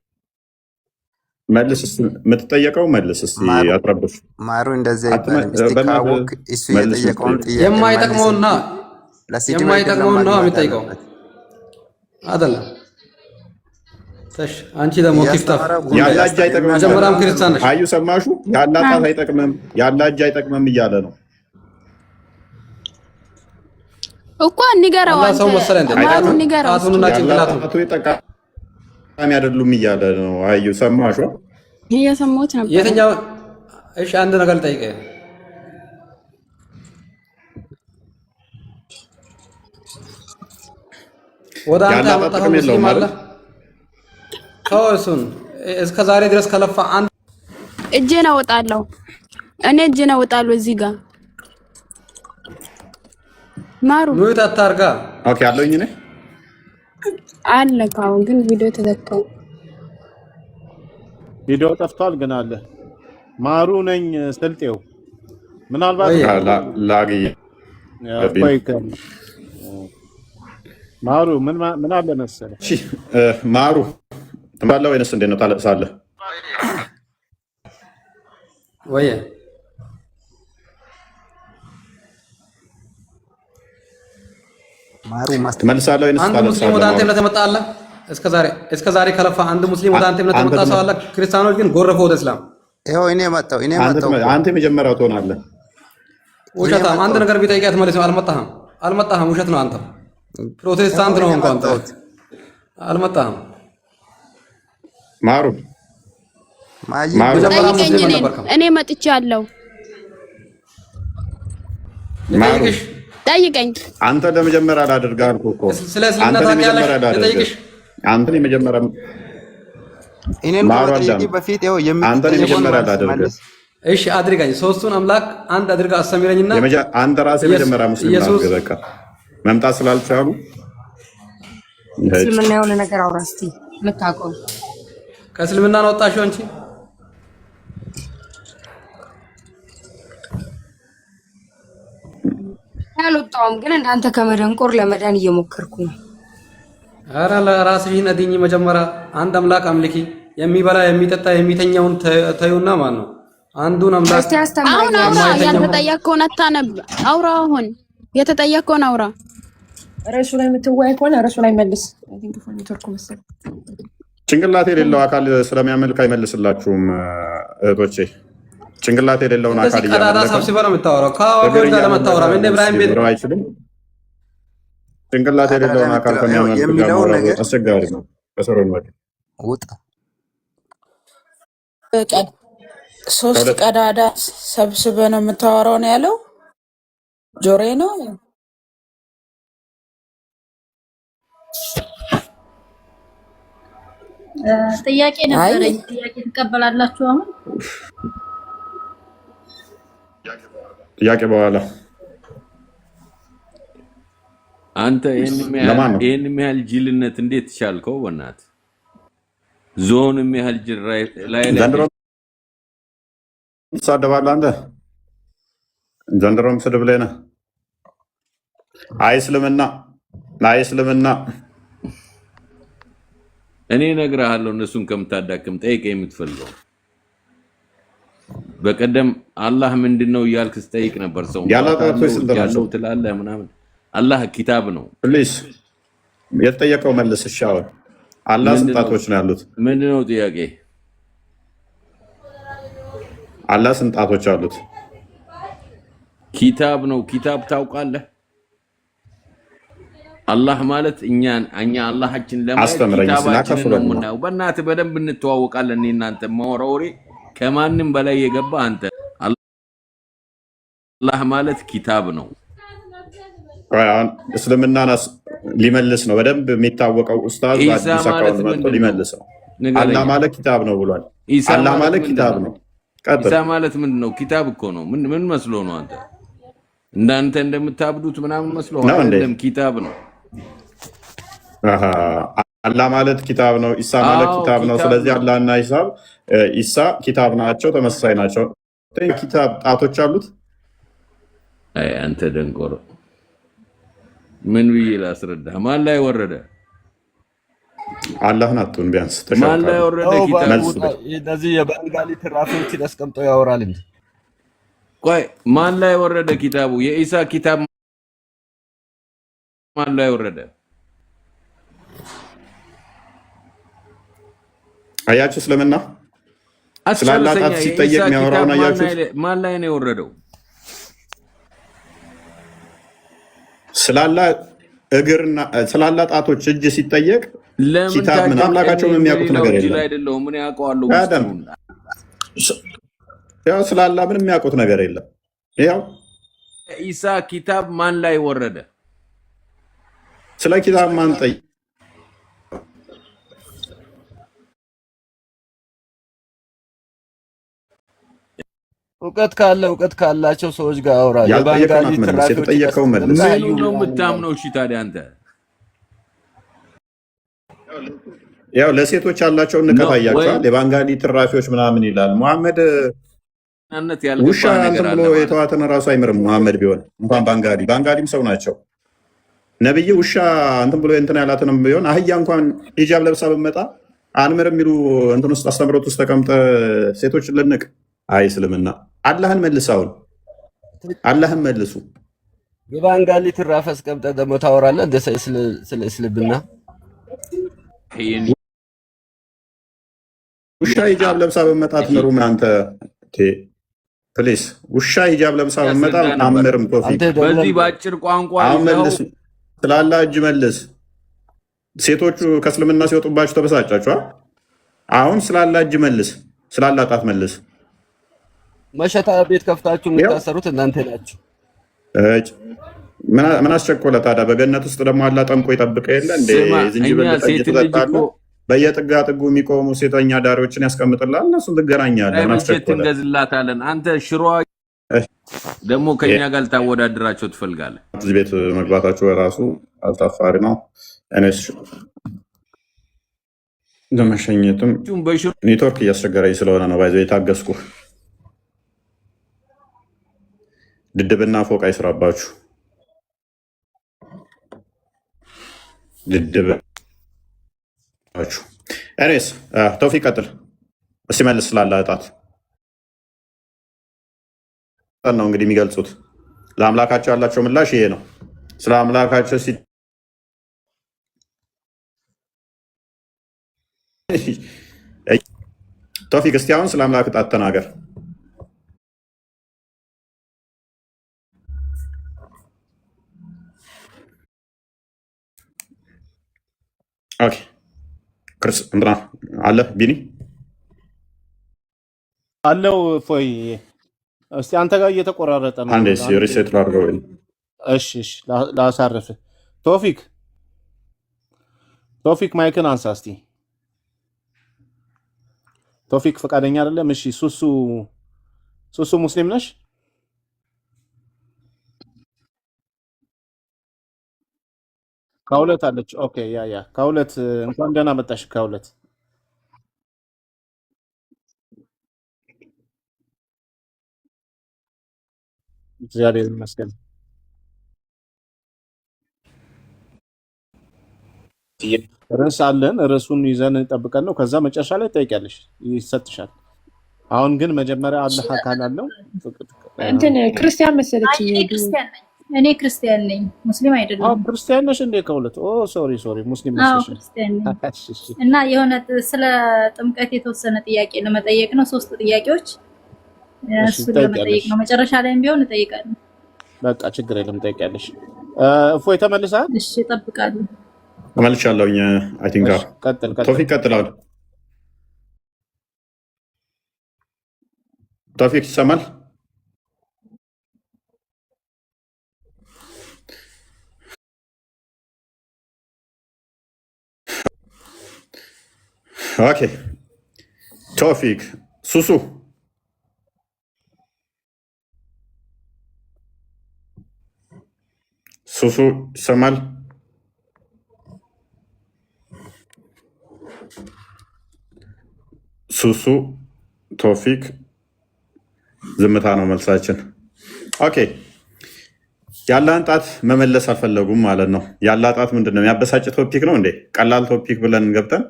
መልስ። የምትጠየቀው መልስ። እስቲ አትረብሽ ማሩ። እንደዚህ አይባልም። እሱ የጠየቀውን ጥያቄ የማይጠቅመውና ነው የሚጠይቀው አይደለም። እሺ አንቺ ደግሞ ክፍታፍ ያላ እጅ አይጠቅምም። መጀመሪያም ክርስቲያን ነሽ። አዩ ሰማሹ? ያላ ጣት አይጠቅምም፣ ያላ እጅ አይጠቅምም እያለ ነው እኮ። ንገረው አንተ ሰው መሰለህ እንደ ማሩ ንገረው። ጣቱንና ጭንቅላቱን ጠቃሚ አይደሉም እያለ ነው። አዩ ሰማሹ? እየሰማሁት ነበር። የትኛው? እሺ አንድ ነገር ልጠይቅህ። ወደ አንተ ያመጣኸው ሙስሊም አለ? እሱን እስከ ዛሬ ድረስ ከለፋ አንድ እጄን አወጣለሁ። እኔ እጄን አወጣለሁ እዚህ ጋር ማሩ ኑት አታርጋ። ኦኬ አለኝ እኔ አለ ካው ግን ቪዲዮ ተዘግቷል። ቪዲዮ ጠፍቷል ግን አለ። ማሩ ነኝ ስልጤው። ምናልባት ላግኝ ማሩ ምን አለ መሰለህ? እሺ ማሩ ትምባለህ ወይንስ እንዴት ነው? ታለቅሳለህ ወይ? ማሩ ትመልሳለህ ወይንስ ታለቅሳለህ? አንድ ሙስሊም ወደ አንተ እምነት የመጣ አለ? እስከ ዛሬ ከለፋ አንድ ሙስሊም ወደ አንተ እምነት የመጣ ሰው አለ? ክርስቲያኖች ግን ጎረፈ ወደ እስላም። ይኸው እኔ መጣሁ። አንተ የመጀመሪያው ትሆናለህ። ውሸታም። አንድ ነገር ቢጠይቅህ ትመልስ። አልመጣህም። ውሸት ነው። አንተ ፕሮቴስታንት ነው እንኳን አንተ አልመጣህም። ማሩ እኔ መጥቻለሁ። ጠይቀኝ። አንተ ለመጀመሪያ ላድርግህ አልኩህ እኮ። አንተ ለመጀመሪያ ላድርግህ። አንተን የመጀመሪያ ላድርግህ። እሺ አድርገኝ። ሶስቱን አምላክ አንድ አድርገህ አስተምረኝና አንተ ራስህ የመጀመሪያ ሙስሊም አድርገህ በቃ። መምጣት ስላልቻሉ እስልምና የሆነ ነገር አውራ እስቲ የምታውቀው። ከእስልምና ነው ወጣሽው አንቺ? ያልወጣውም ግን እንዳንተ ከመደንቆር ለመዳን እየሞከርኩ ነው። ኧረ ለራስሽን አድኝ። መጀመሪያ አንድ አምላክ አምልኪ። የሚበላ የሚጠጣ የሚተኛውን ተዩና ማን ነው አንዱን አምላክ። እስቲ አስተምረኝ። ያልተጠየቅከውን አታነብ። አውራ። አሁን የተጠየቅከውን አውራ። ርዕሱ ላይ የምትወያይ ከሆነ ርዕሱ ላይ መልስ። ኔትወርኩ መሰለኝ። ጭንቅላት የሌለው አካል ስለሚያመልክ አይመልስላችሁም እህቶቼ። ጭንቅላት የሌለውን አካል እያመለከ ሰብስበህ ነው የምታወራው። ከአወገን ጋር ለመታወራ ምን ኢብራሂም ቤት አይችልም። ጭንቅላት የሌለውን አካል ከሚያመልክ ጋር አስቸጋሪ ነው። በሰሮን ወደ ውጣ። ሶስት ቀዳዳ ሰብስበህ ነው የምታወራው ነው ያለው። ጆሬ ነው ጥያቄ ነበረኝ። ጥያቄ ትቀበላላችሁ? አሁን ጥያቄ በኋላ አንተ ይሄን የሚያህል ጅልነት እንዴት ቻልከው? በእናትህ ዞን የሚያህል ጅል ላይ ትሳደባለህ አንተ? ዘንድሮም ስድብ ላይ ነህ። አይ እስልምና እኔ እነግርሃለሁ፣ እነሱን ከምታዳክም ጠይቀህ የምትፈልገው። በቀደም አላህ ምንድነው እያልክ ስጠይቅ ነበር። ሰው ያለው ትላለህ ምናምን። አላህ ኪታብ ነው። ፕሊዝ የተጠየቀው መልስ። እሺ አሁን አላህ ስንት ጣቶች ነው ያሉት? ምንድነው ጥያቄ? አላህ ስንት ጣቶች አሉት? ኪታብ ነው። ኪታብ ታውቃለህ? አላህ ማለት እኛ አላህችን ለማለት ኪታባችንን ነው የምናየው። በእናትህ በደንብ እንተዋወቃለን። እኔ እናንተ ማወራወሬ ከማንም በላይ የገባ አንተ። አላህ ማለት ኪታብ ነው። እስልምናን ሊመልስ ነው በደንብ የሚታወቀው ኡስታዝ በአዲስ አካውንት መጥቶ ሊመልስ ነው። አላህ ማለት ኪታብ ነው ብሏል። አላህ ማለት ኪታብ ነው። ኢሳ ማለት ምንድን ነው? ኪታብ እኮ ነው። ምን መስሎ ነው አንተ? እንዳንተ እንደምታብዱት ምናምን መስሎ አይደለም። ኪታብ ነው። አላህ ማለት ኪታብ ነው። ኢሳ ማለት ኪታብ ነው። ስለዚህ አላህና ኢሳ ኪታብ ናቸው፣ ተመሳሳይ ናቸው። ኪታብ ጣቶች አሉት? አይ አንተ ደንቆሮ፣ ምን ብዬ ላስረዳህ? ማን ላይ ወረደ? አላህን አትሁን ቢያንስ ማን ላይ ወረደ ኪታብ? እነዚህ የባንጋሊ ትራፊዎችን አስቀምጠው ያወራል እንዴ? ቆይ ማን ላይ ወረደ ኪታቡ? የኢሳ ኪታብ ማን ላይ ወረደ? አያችሁ እስልምና ስላላ ጣት ሲጠየቅ የሚያወራውን አያችሁ? ማን ላይ ነው የወረደው? ስላላ እግርና ስላላ ጣቶች እጅ ሲጠየቅ ኪታብ ምን አምላካቸውን የሚያውቁት ነገር የለም። ምን ያውቀዋለሁ? ያው ስላላ ምን የሚያውቁት ነገር የለም። ያው ኢሳ ኪታብ ማን ላይ ወረደ? ስለ ኪታብ ማን ጠይቅ? እውቀት ካላቸው ሰዎች ጋር አውራ። የባንጋሊ የተጠየቀው መልስ። ምኑ ነው የምታምነው? እሺ ታዲያ አንተ ያው ለሴቶች ያላቸውን ንቀት አያቸዋል። የባንጋሊ ትራፊዎች ምናምን ይላል ሙሐመድ። ውሻ እንትን ብሎ የተዋትን እራሱ አይምርም። ሙሐመድ ቢሆን እንኳን ባንጋሊም ሰው ናቸው። ነብይ ውሻ እንትን ብሎ እንትን ያላትንም ቢሆን አህያ እንኳን ሂጃብ ለብሳ ብመጣ አንምር የሚሉ እንትን ውስጥ አስተምሮት ውስጥ ተቀምጠ ሴቶችን ልንቅ። አይ እስልምና አላህን መልሳውን አላህን መልሱ። የባንጋሊ ትራፍ አስቀምጠ ደግሞ ታወራለህ እንደ ስለ እስልምና። ውሻ ሂጃብ ለብሳ በመጣት ምሩ አንተ ፕሊስ። ውሻ ሂጃብ ለብሳ በመጣ አምርም ቶፊቅ በዚህ ባጭር ቋንቋ መልስ። ስላላ እጅ መልስ። ሴቶቹ ከእስልምና ሲወጡባችሁ ተበሳጫችኋል። አሁን ስላላ እጅ መልስ፣ ስላላ ጣት መልስ። መሸታ ቤት ከፍታችሁ የምታሰሩት እናንተ ናችሁ። ምን አስቸኮለ ታዲያ? በገነት ውስጥ ደግሞ አላ ጠምቆ ይጠብቀ የለ እንዴ? ዝንጅብል ጠጅ ትጠጣለህ። በየጥጋ ጥጉ የሚቆሙ ሴተኛ ዳሪዎችን ያስቀምጥላል። እነሱን ትገናኛለህ። ምን አስቸኮለ? እንገዝላታለን። አንተ ሽሮ ደግሞ ከኛ ጋር ልታወዳድራቸው ትፈልጋለህ? እዚህ ቤት መግባታቸው ራሱ አልታፋሪ ነው። እኔስ ለመሸኘትም ኔትወርክ እያስቸገረኝ ስለሆነ ነው ባይዘው የታገስኩ። ድድብና ፎቅ አይስራባችሁ። ድድብናችሁ። እኔስ ተውፊቅ ቀጥል እስቲ መልስ። ስላለ እጣት ነው እንግዲህ የሚገልጹት። ለአምላካቸው ያላቸው ምላሽ ይሄ ነው። ስለ አምላካቸው ተውፊቅ እስቲ አሁን ስለ አምላክ እጣት ተናገር። ኦኬ ክርስ እንትና አለ ቢኒ አለው ፎይ። እስቲ አንተ ጋር እየተቆራረጠ ነው። አንዴ ሪሴት ላድርገው። እሺ ላሳርፍ። ቶፊክ ማይክን አንሳ እስቲ። ቶፊክ ፈቃደኛ አይደለም። እሺ ሱሱ ሙስሊም ነሽ? ከሁለት አለች። ኦኬ ያ ከሁለት እንኳን ደህና መጣሽ። ከሁለት እግዚአብሔር ይመስገን። ርዕስ አለን። ርዕሱን ይዘን ጠብቀን ነው። ከዛ መጨረሻ ላይ ትጠይቂያለሽ፣ ይሰጥሻል። አሁን ግን መጀመሪያ አላህ አካል አለው። እንትን ክርስቲያን መሰለች። እኔ ክርስቲያን ነኝ፣ ሙስሊም አይደለም። ክርስቲያን ነሽ እንዴ? ከሁለት ሶሪ ሙስሊም ነሽ? ክርስቲያን ነኝ። እና የሆነ ስለ ጥምቀት የተወሰነ ጥያቄ ለመጠየቅ ነው። 3 ጥያቄዎች እሱ ለመጠየቅ ነው። መጨረሻ ላይም ቢሆን እጠይቃለሁ። በቃ ችግር የለም፣ ትጠይቂያለሽ። እፎይ ተመልሰሃል? እሺ እጠብቃለሁ። ተመልሻለሁኝ። አይ ቲንክ ቀጥል። ቶፊቅ ቀጥላል። ቶፊቅ ይሰማል? ኦኬ ቶፊቅ ሱሱ ይሰማል? ሱሱ ቶፊቅ ዝምታ ነው መልሳችን። ኦኬ ያላህን ጣት መመለስ አልፈለጉም ማለት ነው። ያላህ ጣት ምንድን ነው? የሚያበሳጭ ቶፒክ ነው እንዴ? ቀላል ቶፒክ ብለን ገብተን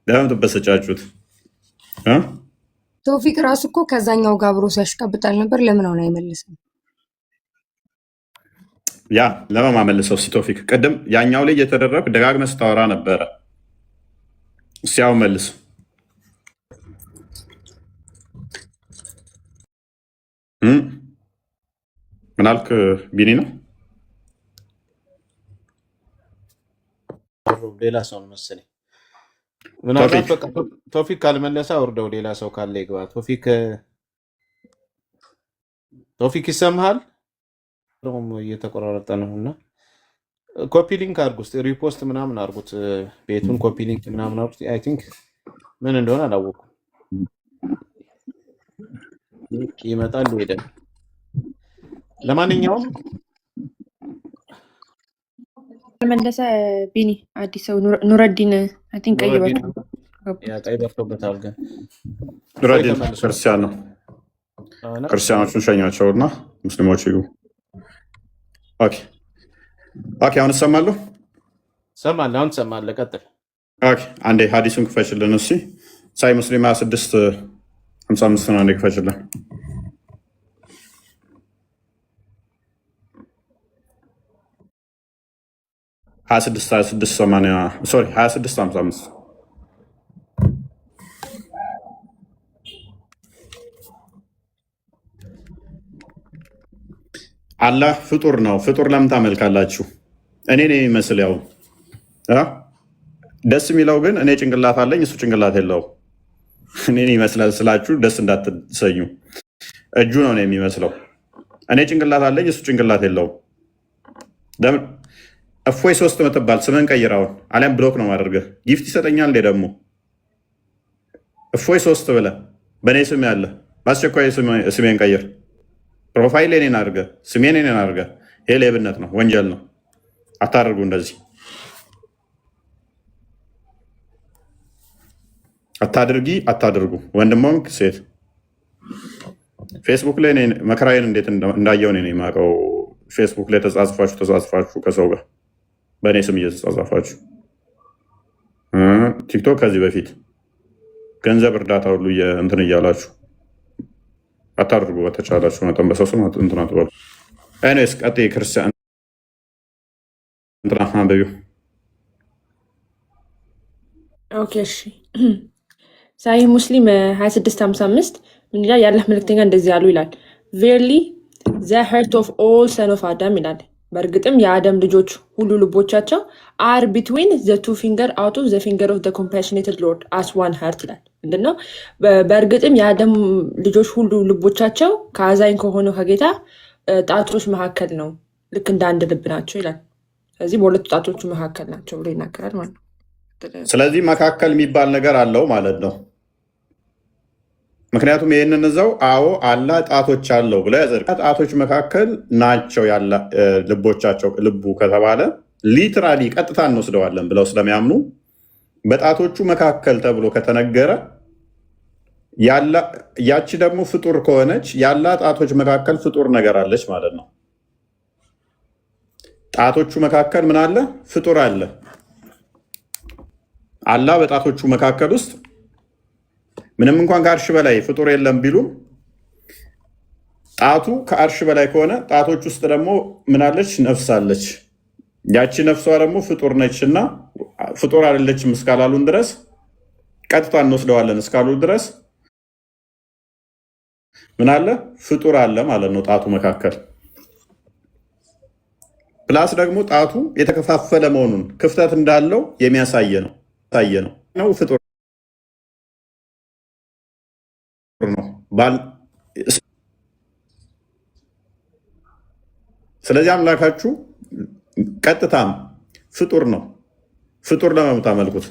ለምን ትበሰጫችሁት? ቶፊቅ ራሱ እኮ ከዛኛው ጋር አብሮ ሲያሽቀብጣል ነበር። ለምን አሁን አይመልስም? ያ ለማመልሰው ቶፊቅ ቅድም ያኛው ላይ እየተደረግ ደጋግመህ ስታወራ ነበረ። እስኪ አሁን መልስ። ምን አልክ? ቢኒ ነው ሌላ ሰው ነው መሰለኝ። ምናልባት በቃ ቶፊክ ካልመለሰ አውርደው፣ ሌላ ሰው ካለ ይግባ። ቶፊክ ይሰማሃል? እየተቆራረጠ ነው እና ኮፒ ሊንክ አድርጉ፣ ሪፖስት ምናምን አድርጉት። ቤቱን ኮፒ ሊንክ ምናምን አድርጉት። አይ ቲንክ ምን እንደሆነ አላወኩም። ይመጣል ሄደ። ለማንኛውም መለሰ ቢኒ አዲስ ሰው ኑረዲን አይ ቲንክ ቀይ በርቶበታል። ግን ኑረዲን ክርስቲያን ነው። ክርስቲያኖቹን ሸኛቸው እና ሙስሊሞች ይሉ። ኦኬ አሁን እሰማለሁ። አሁን ትሰማለህ። ቀጥል። ኦኬ አንዴ ሀዲሱን ክፈችልን እስኪ። ሳይ ሙስሊም 26:55 ነው። አንዴ ክፈችልን። 26:55 አላህ ፍጡር ነው። ፍጡር ለምን ታመልካላችሁ? እኔ ነው የሚመስል። ያው ደስ የሚለው ግን እኔ ጭንቅላት አለኝ እሱ ጭንቅላት የለው። እኔን ይመስላል ስላችሁ ደስ እንዳትሰኙ። እጁ ነው የሚመስለው። እኔ ጭንቅላት አለኝ እሱ ጭንቅላት የለው። እፎይ 3 ምትባል ስምን ቀይራውን አሊያም ብሎክ ነው ማድረገ። ጊፍት ይሰጠኛል እንዴ ደግሞ? እፎይ 3 ብለህ በእኔ ስም ያለ በአስቸኳይ ስሜን ቀይር። ፕሮፋይል እኔን አድርገ ስሜን እኔን አድርገ። ይሄ ሌብነት ነው፣ ወንጀል ነው። አታደርጉ እንደዚህ አታድርጉ። ወንድሞም ሴት ፌስቡክ ላይ መከራዬን እንዴት እንዳየው ነው የማውቀው። ፌስቡክ ላይ ተጻጽፋችሁ ከሰው ጋር በእኔ ስም እየተጻጻፋችሁ፣ ቲክቶክ ከዚህ በፊት ገንዘብ እርዳታ ሁሉ እንትን እያላችሁ አታድርጉ። በተቻላችሁ መጠን በሰው ስም እንትን አትበሉ። ኤኒዌይስ ቀጥይ። ክርስቲያን እንትና አንብቢው። ኦኬ እሺ። ሳሂህ ሙስሊም 26:55 ምን ይላል? የአላህ መልእክተኛ እንደዚህ ያሉ ይላል፣ ቬርሊ ዘ ሄርት ኦፍ ኦል ሰን ኦፍ አዳም ይላል። በእርግጥም የአደም ልጆች ሁሉ ልቦቻቸው አር ቢትዊን ዘ ቱ ፊንገር አውት ኦፍ ዘ ፊንገር ኦፍ ዘ ኮምፓሽኔትድ ሎርድ አስ ዋን ሀርት ይላል። ምንድነው? በእርግጥም የአደም ልጆች ሁሉ ልቦቻቸው ከአዛኝ ከሆነው ከጌታ ጣቶች መካከል ነው፣ ልክ እንደ አንድ ልብ ናቸው ይላል። ስለዚህ በሁለቱ ጣቶቹ መካከል ናቸው ብሎ ይናገራል ማለት ነው። ስለዚህ መካከል የሚባል ነገር አለው ማለት ነው። ምክንያቱም ይህንን እዛው አላህ ጣቶች አለው ብለ ያዘርቃል። ጣቶች መካከል ናቸው ያለ ልቦቻቸው ልቡ ከተባለ ሊትራሊ ቀጥታ እንወስደዋለን ብለው ስለሚያምኑ በጣቶቹ መካከል ተብሎ ከተነገረ ያቺ ደግሞ ፍጡር ከሆነች ያላ ጣቶች መካከል ፍጡር ነገር አለች ማለት ነው። ጣቶቹ መካከል ምን አለ? ፍጡር አለ። አላህ በጣቶቹ መካከል ውስጥ ምንም እንኳን ከአርሽ በላይ ፍጡር የለም ቢሉም ጣቱ ከአርሽ በላይ ከሆነ ጣቶች ውስጥ ደግሞ ምን አለች? ነፍስ አለች። ያቺ ነፍሷ ደግሞ ፍጡር ነች እና ፍጡር አይደለችም እስካላሉን ድረስ ቀጥታ እንወስደዋለን እስካሉ ድረስ ምን አለ? ፍጡር አለ ማለት ነው ጣቱ መካከል። ፕላስ ደግሞ ጣቱ የተከፋፈለ መሆኑን ክፍተት እንዳለው የሚያሳየ ነው ፍጡር ነው። ስለዚህ አምላካችሁ ቀጥታም ፍጡር ነው። ፍጡር ለምን የምታመልኩት?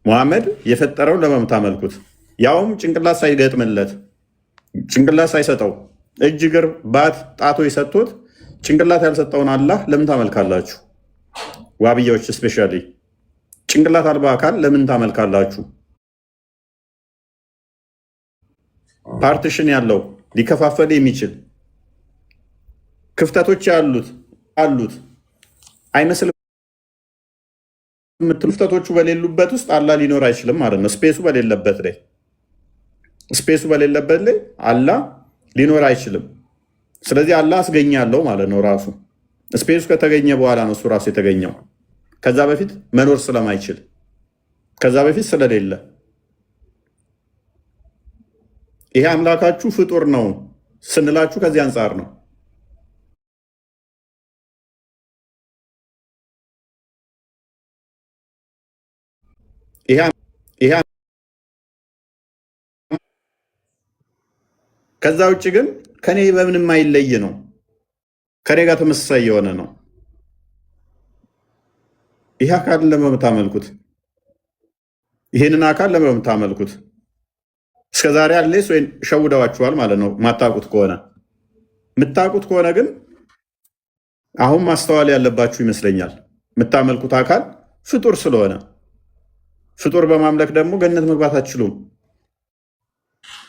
ሙሐመድ የፈጠረውን ለምን የምታመልኩት? ያውም ጭንቅላት ሳይገጥምለት ጭንቅላት ሳይሰጠው እጅ፣ እግር፣ ባት፣ ጣቶ የሰጡት ጭንቅላት ያልሰጠውን አላህ ለምን ታመልካላችሁ? ዋብያዎች ስፔሻሊ ጭንቅላት አልባ አካል ለምን ታመልካላችሁ? ፓርቲሽን ያለው ሊከፋፈል የሚችል ክፍተቶች አሉት አይመስልም የምትሉ ክፍተቶቹ በሌሉበት ውስጥ አላህ ሊኖር አይችልም ማለት ነው። ስፔሱ በሌለበት ላይ አላህ ሊኖር አይችልም። ስለዚህ አላህ አስገኛለሁ ማለት ነው። ራሱ ስፔሱ ከተገኘ በኋላ ነው እሱ ራሱ የተገኘው። ከዛ በፊት መኖር ስለማይችል ከዛ በፊት ስለሌለ ይሄ አምላካችሁ ፍጡር ነው ስንላችሁ ከዚህ አንጻር ነው። ከዛ ውጭ ግን ከኔ በምንም አይለይ ነው። ከኔ ጋር ተመሳሳይ የሆነ ነው። ይህ አካል ለመምታመልኩት ይህንን አካል ለመምታመልኩት እስከዛሬ አለስ ወይ ሸውደዋችኋል ማለት ነው። ማታቁት ከሆነ የምታቁት ከሆነ ግን አሁን ማስተዋል ያለባችሁ ይመስለኛል። የምታመልኩት አካል ፍጡር ስለሆነ ፍጡር በማምለክ ደግሞ ገነት መግባት አትችሉም።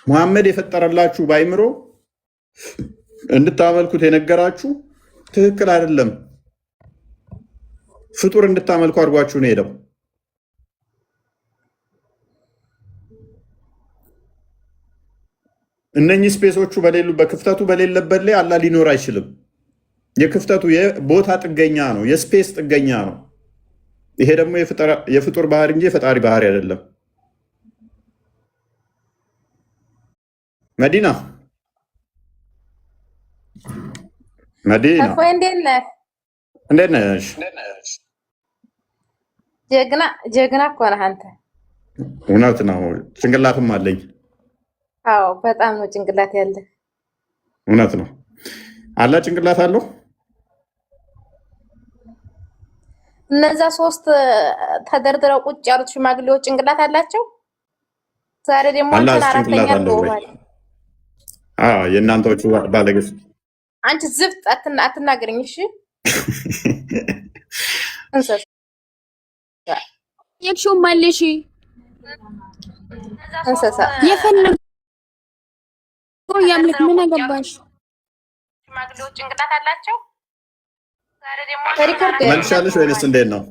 ሙሐመድ የፈጠረላችሁ ባይምሮ እንድታመልኩት የነገራችሁ ትክክል አይደለም። ፍጡር እንድታመልኩ አድርጓችሁ ነው ሄደው። እነኚህ ስፔሶቹ በሌሉበት ክፍተቱ በሌለበት ላይ አላህ ሊኖር አይችልም። የክፍተቱ የቦታ ጥገኛ ነው፣ የስፔስ ጥገኛ ነው። ይሄ ደግሞ የፍጡር ባህሪ እንጂ የፈጣሪ ባህሪ አይደለም። መዲና እንዴት ነሽ? ጀግና እኮ ነህ አንተ። እውነት ነው። ጭንቅላትም አለኝ። አዎ በጣም ነው ጭንቅላት ያለ። እውነት ነው። አላህ ጭንቅላት አለው። እነዛ ሶስት ተደርድረው ቁጭ ያሉት ሽማግሌዎች ጭንቅላት አላቸው። ዛሬ ደግሞ አንተ አራተኛ ነው ማለት የእናንተዎቹ ባለግስ አንቺ ዝፍጥ አትናገረኝ። እሺ እንሰስ የክሹም ማለሽ እንሰሳ የፈለገው ያምልክ ምን አገባሽ? ሽማግሌዎች ጭንቅላት አላቸው። ዛሬ ደግሞ መልሻለሽ ወይስ እንዴት ነው?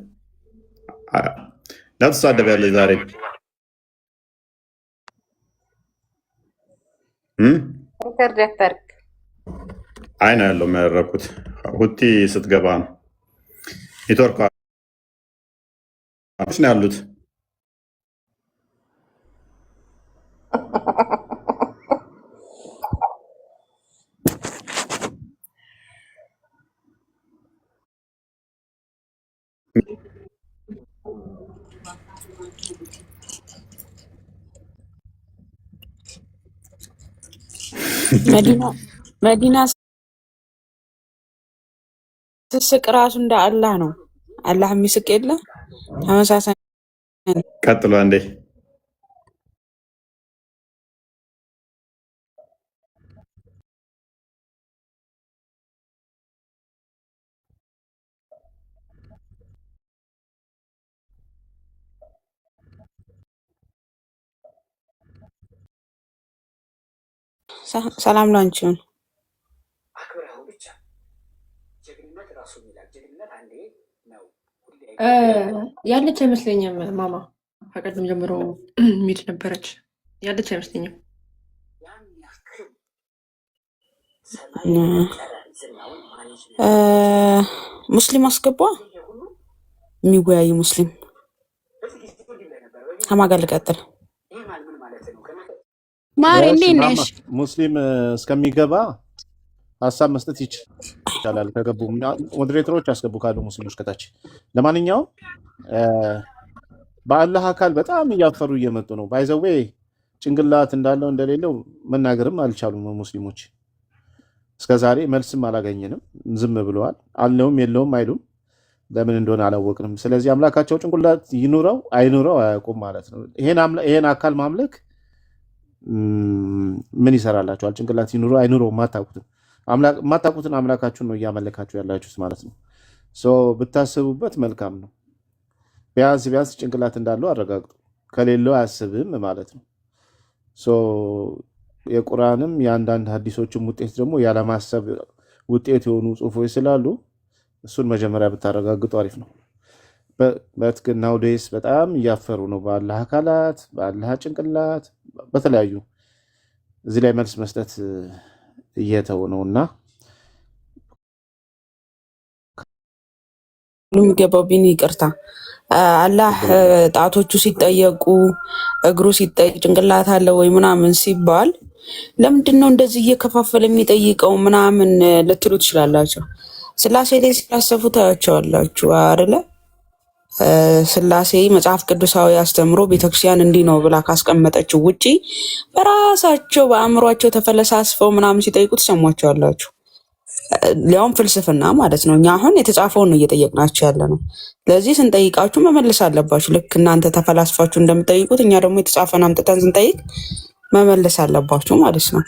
ነፍስ አደባለች ዛሬ ሪከርድ ያታርክ አይና ያለው የሚያደረኩት ሁቲ ስትገባ ነው። ኔትወርክ ነው ያሉት። መዲና ስስቅ ራሱ እንደ አላህ ነው። አላህ የሚስቅ የለ ተመሳሳይ። ቀጥሎ አንዴ ሰላም ላንቺውን ያለች አይመስለኝም። ማማ ከቀደም ጀምሮ ሚት ነበረች። ያለች አይመስለኝም። ሙስሊም አስገባ የሚወያይ ሙስሊም ከማን ጋር ልቀጥል? ማር እንዴት ነሽ? ሙስሊም እስከሚገባ ሀሳብ መስጠት ይቻላል። ከገቡ ሞዴሬተሮች ያስገቡ ካሉ ሙስሊሞች ከታች። ለማንኛውም በአላህ አካል በጣም እያፈሩ እየመጡ ነው። ባይዘዌ ጭንቅላት እንዳለው እንደሌለው መናገርም አልቻሉም ሙስሊሞች። እስከዛሬ መልስም አላገኘንም፣ ዝም ብለዋል። አለውም የለውም አይሉም። ለምን እንደሆነ አላወቅንም። ስለዚህ አምላካቸው ጭንቅላት ይኑረው አይኑረው አያውቁም ማለት ነው። ይሄን አካል ማምለክ ምን ይሰራላችኋል? ጭንቅላት ይኑረው አይኑረው ማታውቁትን አምላካችሁን ነው እያመለካችሁ ያላችሁት ማለት ነው። ብታስቡበት መልካም ነው። ቢያንስ ጭንቅላት እንዳለው አረጋግጡ። ከሌለው አያስብም ማለት ነው። የቁርአንም የአንዳንድ ሀዲሶችም ውጤት ደግሞ ያለማሰብ ውጤት የሆኑ ጽሁፎች ስላሉ እሱን መጀመሪያ ብታረጋግጡ አሪፍ ነው። በትክክል ናውዴስ በጣም እያፈሩ ነው በአላህ አካላት፣ በአላህ ጭንቅላት፣ በተለያዩ እዚህ ላይ መልስ መስጠት እየተው ነው እና የሚገባው ቢኒ ይቅርታ አላህ ጣቶቹ ሲጠየቁ እግሩ ሲጠየቅ ጭንቅላት አለ ወይ ምናምን ሲባል ለምንድን ነው እንደዚህ እየከፋፈለ የሚጠይቀው ምናምን ልትሉ ትችላላችሁ። ስላሴ ላይ ሲያሰፉ ታያቸዋላችሁ አይደለ? ስላሴ መጽሐፍ ቅዱሳዊ አስተምሮ ቤተክርስቲያን እንዲህ ነው ብላ ካስቀመጠችው ውጪ በራሳቸው በአእምሯቸው ተፈለሳስፈው ምናምን ሲጠይቁ ትሰሟቸዋላችሁ። ሊያውም ፍልስፍና ማለት ነው። እኛ አሁን የተጻፈውን ነው እየጠየቅናቸው ያለ ነው። ስለዚህ ስንጠይቃችሁ መመለስ አለባችሁ። ልክ እናንተ ተፈላስፋችሁ እንደምጠይቁት እኛ ደግሞ የተጻፈን አምጥተን ስንጠይቅ መመለስ አለባችሁ ማለት ነው።